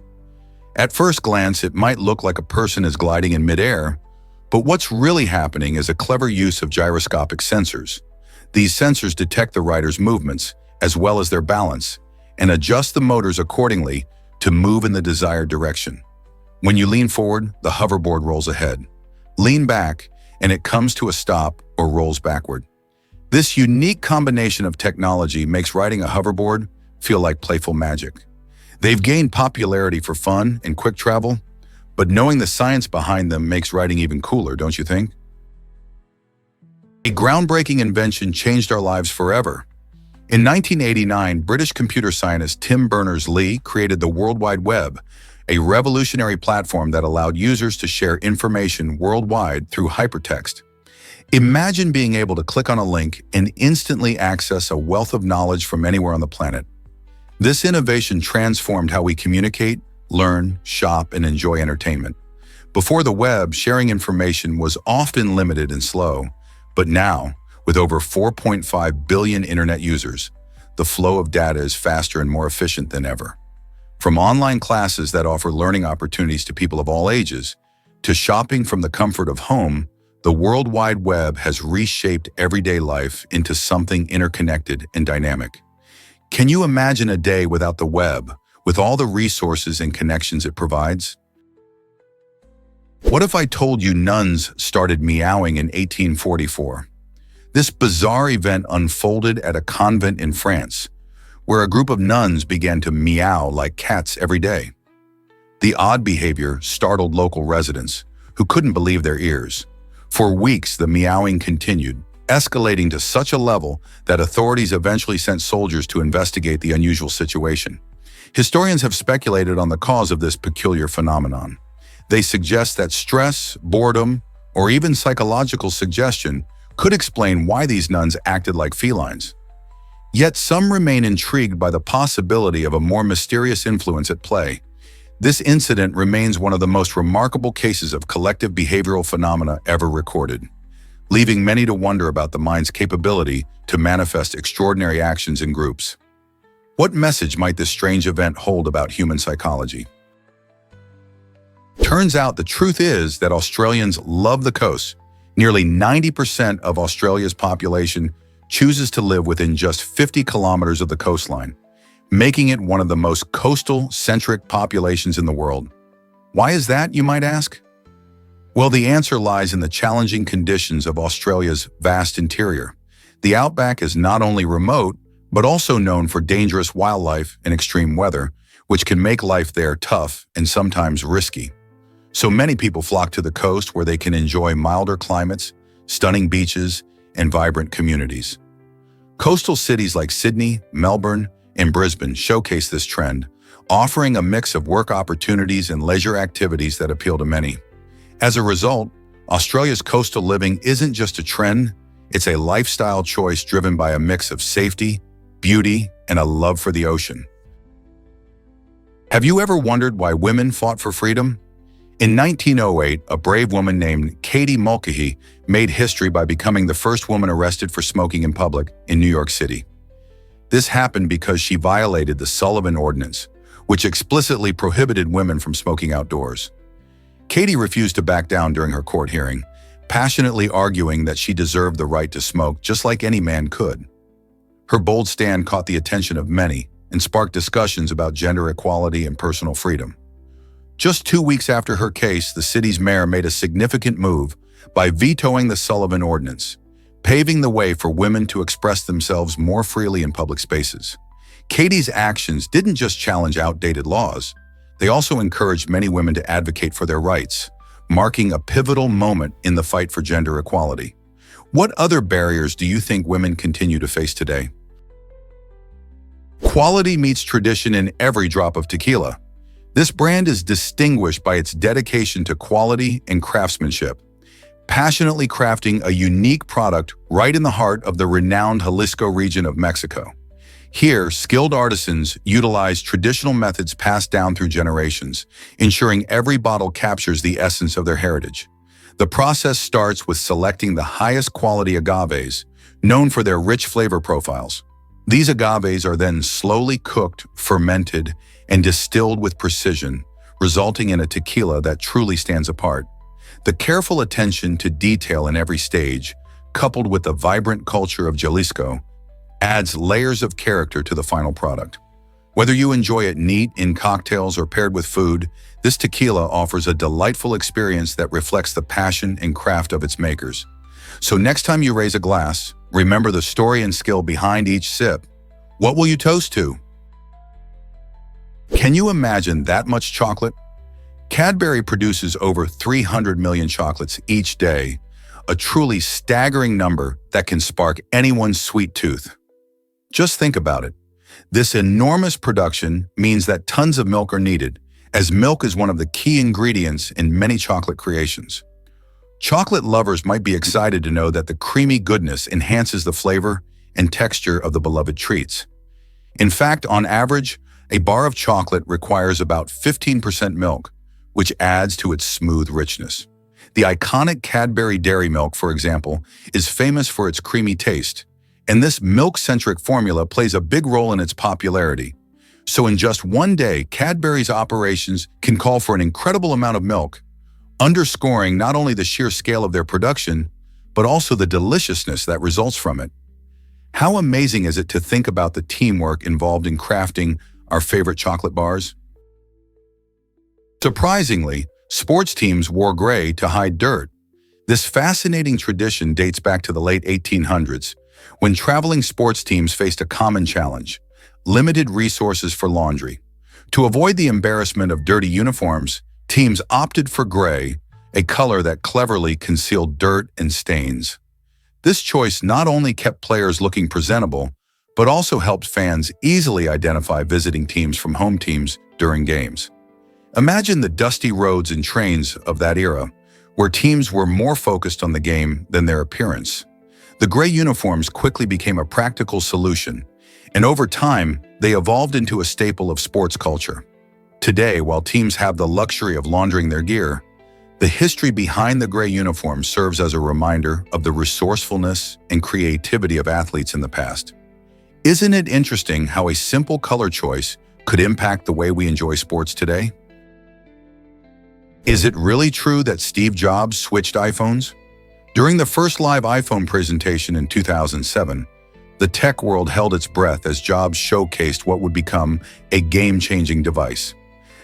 At first glance, it might look like a person is gliding in midair, but what's really happening is a clever use of gyroscopic sensors. These sensors detect the rider's movements, as well as their balance, and adjust the motors accordingly to move in the desired direction. When you lean forward, the hoverboard rolls ahead. Lean back, and it comes to a stop or rolls backward. This unique combination of technology makes riding a hoverboard feel like playful magic. They've gained popularity for fun and quick travel, but knowing the science behind them makes riding even cooler, don't you think? A groundbreaking invention changed our lives forever. In 1989, British computer scientist Tim Berners-Lee created the World Wide Web, a revolutionary platform that allowed users to share information worldwide through hypertext. Imagine being able to click on a link and instantly access a wealth of knowledge from anywhere on the planet. This innovation transformed how we communicate, learn, shop, and enjoy entertainment. Before the web, sharing information was often limited and slow, but now, with over 4.5 billion internet users, the flow of data is faster and more efficient than ever. From online classes that offer learning opportunities to people of all ages, to shopping from the comfort of home, the World Wide Web has reshaped everyday life into something interconnected and dynamic. Can you imagine a day without the web, with all the resources and connections it provides? What if I told you nuns started meowing in 1844? This bizarre event unfolded at a convent in France, where a group of nuns began to meow like cats every day. The odd behavior startled local residents, who couldn't believe their ears. For weeks, the meowing continued, escalating to such a level that authorities eventually sent soldiers to investigate the unusual situation. Historians have speculated on the cause of this peculiar phenomenon. They suggest that stress, boredom, or even psychological suggestion could explain why these nuns acted like felines. Yet some remain intrigued by the possibility of a more mysterious influence at play. This incident remains one of the most remarkable cases of collective behavioral phenomena ever recorded, leaving many to wonder about the mind's capability to manifest extraordinary actions in groups. What message might this strange event hold about human psychology? Turns out the truth is that Australians love the coast. Nearly 90% of Australia's population chooses to live within just 50 kilometers of the coastline, making it one of the most coastal-centric populations in the world. Why is that, you might ask? Well, the answer lies in the challenging conditions of Australia's vast interior. The outback is not only remote, but also known for dangerous wildlife and extreme weather, which can make life there tough and sometimes risky. So many people flock to the coast where they can enjoy milder climates, stunning beaches, and vibrant communities. Coastal cities like Sydney, Melbourne, and Brisbane showcase this trend, offering a mix of work opportunities and leisure activities that appeal to many. As a result, Australia's coastal living isn't just a trend, it's a lifestyle choice driven by a mix of safety, beauty, and a love for the ocean. Have you ever wondered why women fought for freedom? In 1908, a brave woman named Katie Mulcahy made history by becoming the first woman arrested for smoking in public in New York City. This happened because she violated the Sullivan Ordinance, which explicitly prohibited women from smoking outdoors. Katie refused to back down during her court hearing, passionately arguing that she deserved the right to smoke just like any man could. Her bold stand caught the attention of many and sparked discussions about gender equality and personal freedom. Just 2 weeks after her case, the city's mayor made a significant move by vetoing the Sullivan Ordinance, paving the way for women to express themselves more freely in public spaces. Katie's actions didn't just challenge outdated laws, they also encouraged many women to advocate for their rights, marking a pivotal moment in the fight for gender equality. What other barriers do you think women continue to face today? Quality meets tradition in every drop of tequila. This brand is distinguished by its dedication to quality and craftsmanship, passionately crafting a unique product right in the heart of the renowned Jalisco region of Mexico. Here, skilled artisans utilize traditional methods passed down through generations, ensuring every bottle captures the essence of their heritage. The process starts with selecting the highest quality agaves, known for their rich flavor profiles. These agaves are then slowly cooked, fermented, and distilled with precision, resulting in a tequila that truly stands apart. The careful attention to detail in every stage, coupled with the vibrant culture of Jalisco, adds layers of character to the final product. Whether you enjoy it neat in cocktails or paired with food, this tequila offers a delightful experience that reflects the passion and craft of its makers. So next time you raise a glass, remember the story and skill behind each sip. What will you toast to? Can you imagine that much chocolate? Cadbury produces over 300 million chocolates each day, a truly staggering number that can spark anyone's sweet tooth. Just think about it. This enormous production means that tons of milk are needed, as milk is one of the key ingredients in many chocolate creations. Chocolate lovers might be excited to know that the creamy goodness enhances the flavor and texture of the beloved treats. In fact, on average, a bar of chocolate requires about 15% milk, which adds to its smooth richness. The iconic Cadbury Dairy Milk, for example, is famous for its creamy taste, and this milk-centric formula plays a big role in its popularity. So in just one day, Cadbury's operations can call for an incredible amount of milk, underscoring not only the sheer scale of their production, but also the deliciousness that results from it. How amazing is it to think about the teamwork involved in crafting our favorite chocolate bars? Surprisingly, sports teams wore gray to hide dirt. This fascinating tradition dates back to the late 1800s, when traveling sports teams faced a common challenge: limited resources for laundry. To avoid the embarrassment of dirty uniforms, teams opted for gray, a color that cleverly concealed dirt and stains. This choice not only kept players looking presentable, but also helped fans easily identify visiting teams from home teams during games. Imagine the dusty roads and trains of that era, where teams were more focused on the game than their appearance. The gray uniforms quickly became a practical solution, and over time, they evolved into a staple of sports culture. Today, while teams have the luxury of laundering their gear, the history behind the gray uniform serves as a reminder of the resourcefulness and creativity of athletes in the past. Isn't it interesting how a simple color choice could impact the way we enjoy sports today? Is it really true that Steve Jobs switched iPhones? During the first live iPhone presentation in 2007, the tech world held its breath as Jobs showcased what would become a game-changing device.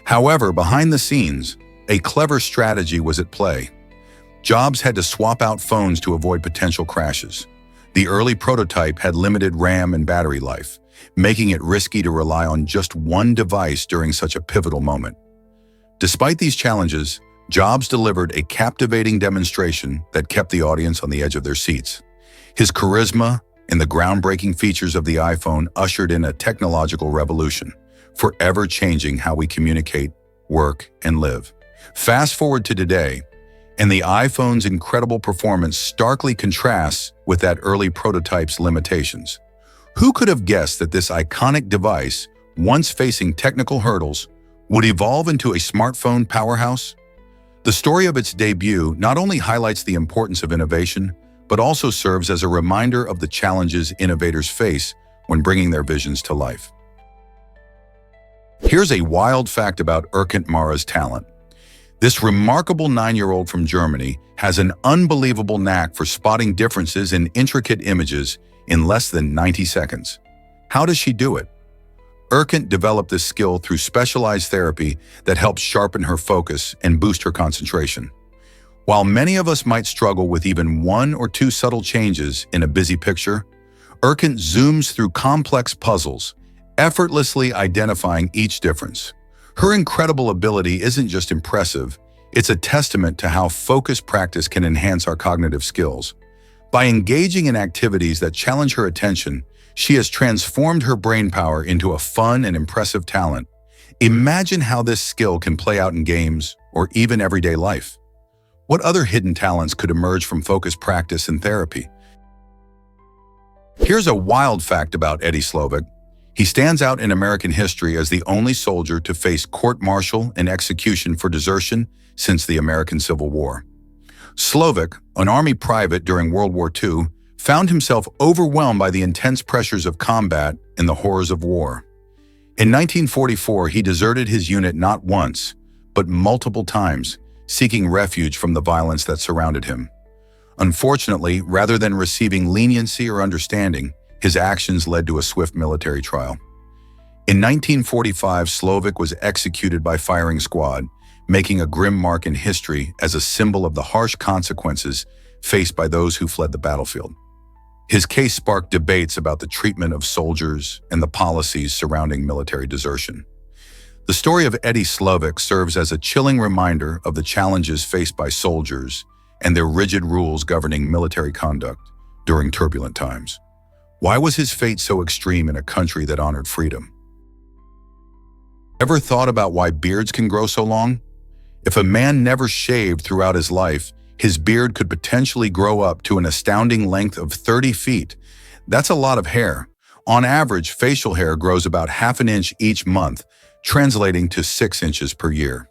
However, behind the scenes, a clever strategy was at play. Jobs had to swap out phones to avoid potential crashes. The early prototype had limited RAM and battery life, making it risky to rely on just one device during such a pivotal moment. Despite these challenges, Jobs delivered a captivating demonstration that kept the audience on the edge of their seats. His charisma and the groundbreaking features of the iPhone ushered in a technological revolution, forever changing how we communicate, work, and live. Fast forward to today, and the iPhone's incredible performance starkly contrasts with that early prototype's limitations. Who could have guessed that this iconic device, once facing technical hurdles, would evolve into a smartphone powerhouse? The story of its debut not only highlights the importance of innovation, but also serves as a reminder of the challenges innovators face when bringing their visions to life. Here's a wild fact about Erkant Mara's talent. This remarkable 9-year-old from Germany has an unbelievable knack for spotting differences in intricate images in less than 90 seconds. How does she do it? Erkant developed this skill through specialized therapy that helps sharpen her focus and boost her concentration. While many of us might struggle with even one or two subtle changes in a busy picture, Erkant zooms through complex puzzles, effortlessly identifying each difference. Her incredible ability isn't just impressive, it's a testament to how focused practice can enhance our cognitive skills. By engaging in activities that challenge her attention, she has transformed her brainpower into a fun and impressive talent. Imagine how this skill can play out in games or even everyday life. What other hidden talents could emerge from focused practice and therapy? Here's a wild fact about Eddie Slovik. He stands out in American history as the only soldier to face court-martial and execution for desertion since the American Civil War. Slovik, an Army private during World War II, found himself overwhelmed by the intense pressures of combat and the horrors of war. In 1944, he deserted his unit not once, but multiple times, seeking refuge from the violence that surrounded him. Unfortunately, rather than receiving leniency or understanding, his actions led to a swift military trial. In 1945, Slovik was executed by firing squad, making a grim mark in history as a symbol of the harsh consequences faced by those who fled the battlefield. His case sparked debates about the treatment of soldiers and the policies surrounding military desertion. The story of Eddie Slovik serves as a chilling reminder of the challenges faced by soldiers and their rigid rules governing military conduct during turbulent times. Why was his fate so extreme in a country that honored freedom? Ever thought about why beards can grow so long? If a man never shaved throughout his life, his beard could potentially grow up to an astounding length of 30 feet. That's a lot of hair. On average, facial hair grows about half an inch each month, translating to 6 inches per year.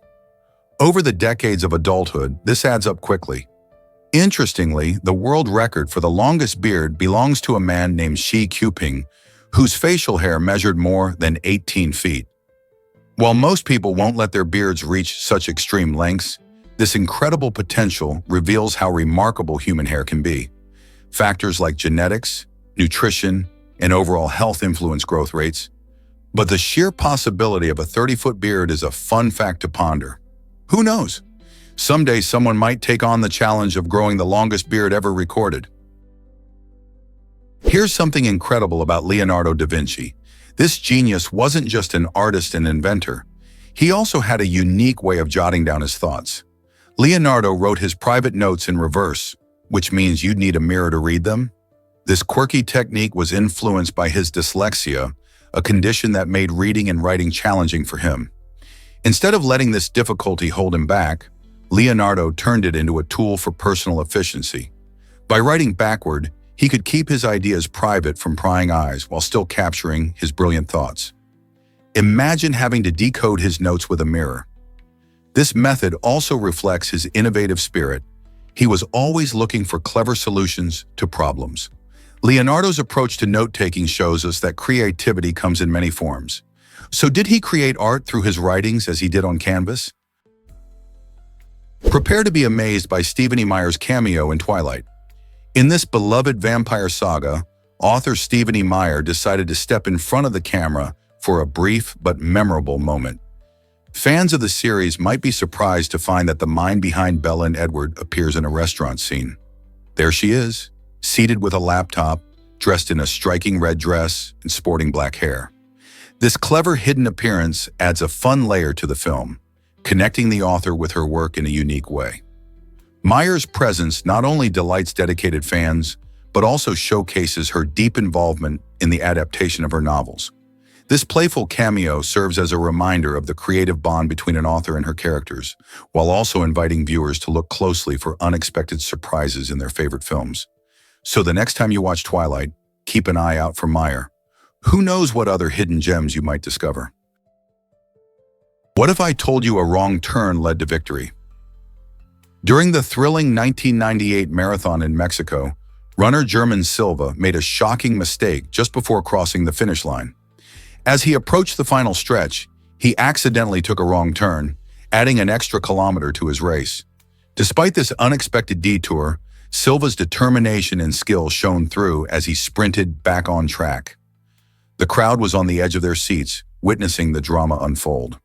Over the decades of adulthood, this adds up quickly. Interestingly, the world record for the longest beard belongs to a man named Shi Quping, whose facial hair measured more than 18 feet. While most people won't let their beards reach such extreme lengths, this incredible potential reveals how remarkable human hair can be. Factors like genetics, nutrition, and overall health influence growth rates. But the sheer possibility of a 30-foot beard is a fun fact to ponder. Who knows? Someday someone might take on the challenge of growing the longest beard ever recorded. Here's something incredible about Leonardo da Vinci. This genius wasn't just an artist and inventor. He also had a unique way of jotting down his thoughts. Leonardo wrote his private notes in reverse, which means you'd need a mirror to read them. This quirky technique was influenced by his dyslexia, a condition that made reading and writing challenging for him. Instead of letting this difficulty hold him back, Leonardo turned it into a tool for personal efficiency. By writing backward, he could keep his ideas private from prying eyes while still capturing his brilliant thoughts. Imagine having to decode his notes with a mirror. This method also reflects his innovative spirit. He was always looking for clever solutions to problems. Leonardo's approach to note-taking shows us that creativity comes in many forms. So did he create art through his writings as he did on canvas? Prepare to be amazed by Stephenie Meyer's cameo in Twilight. In this beloved vampire saga, author Stephenie Meyer decided to step in front of the camera for a brief but memorable moment. Fans of the series might be surprised to find that the mind behind Bella and Edward appears in a restaurant scene. There she is, seated with a laptop, dressed in a striking red dress and sporting black hair. This clever hidden appearance adds a fun layer to the film, connecting the author with her work in a unique way. Meyer's presence not only delights dedicated fans, but also showcases her deep involvement in the adaptation of her novels. This playful cameo serves as a reminder of the creative bond between an author and her characters, while also inviting viewers to look closely for unexpected surprises in their favorite films. So the next time you watch Twilight, keep an eye out for Meyer. Who knows what other hidden gems you might discover? What if I told you a wrong turn led to victory? During the thrilling 1998 marathon in Mexico, runner German Silva made a shocking mistake just before crossing the finish line. As he approached the final stretch, he accidentally took a wrong turn, adding an extra kilometer to his race. Despite this unexpected detour, Silva's determination and skill shone through as he sprinted back on track. The crowd was on the edge of their seats, witnessing the drama unfold.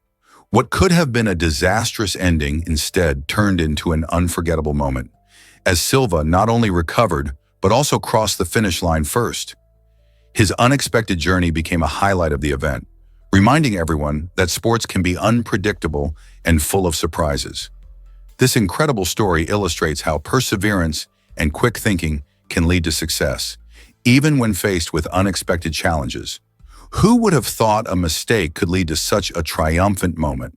What could have been a disastrous ending instead turned into an unforgettable moment, as Silva not only recovered, but also crossed the finish line first. His unexpected journey became a highlight of the event, reminding everyone that sports can be unpredictable and full of surprises. This incredible story illustrates how perseverance and quick thinking can lead to success, even when faced with unexpected challenges. Who would have thought a mistake could lead to such a triumphant moment?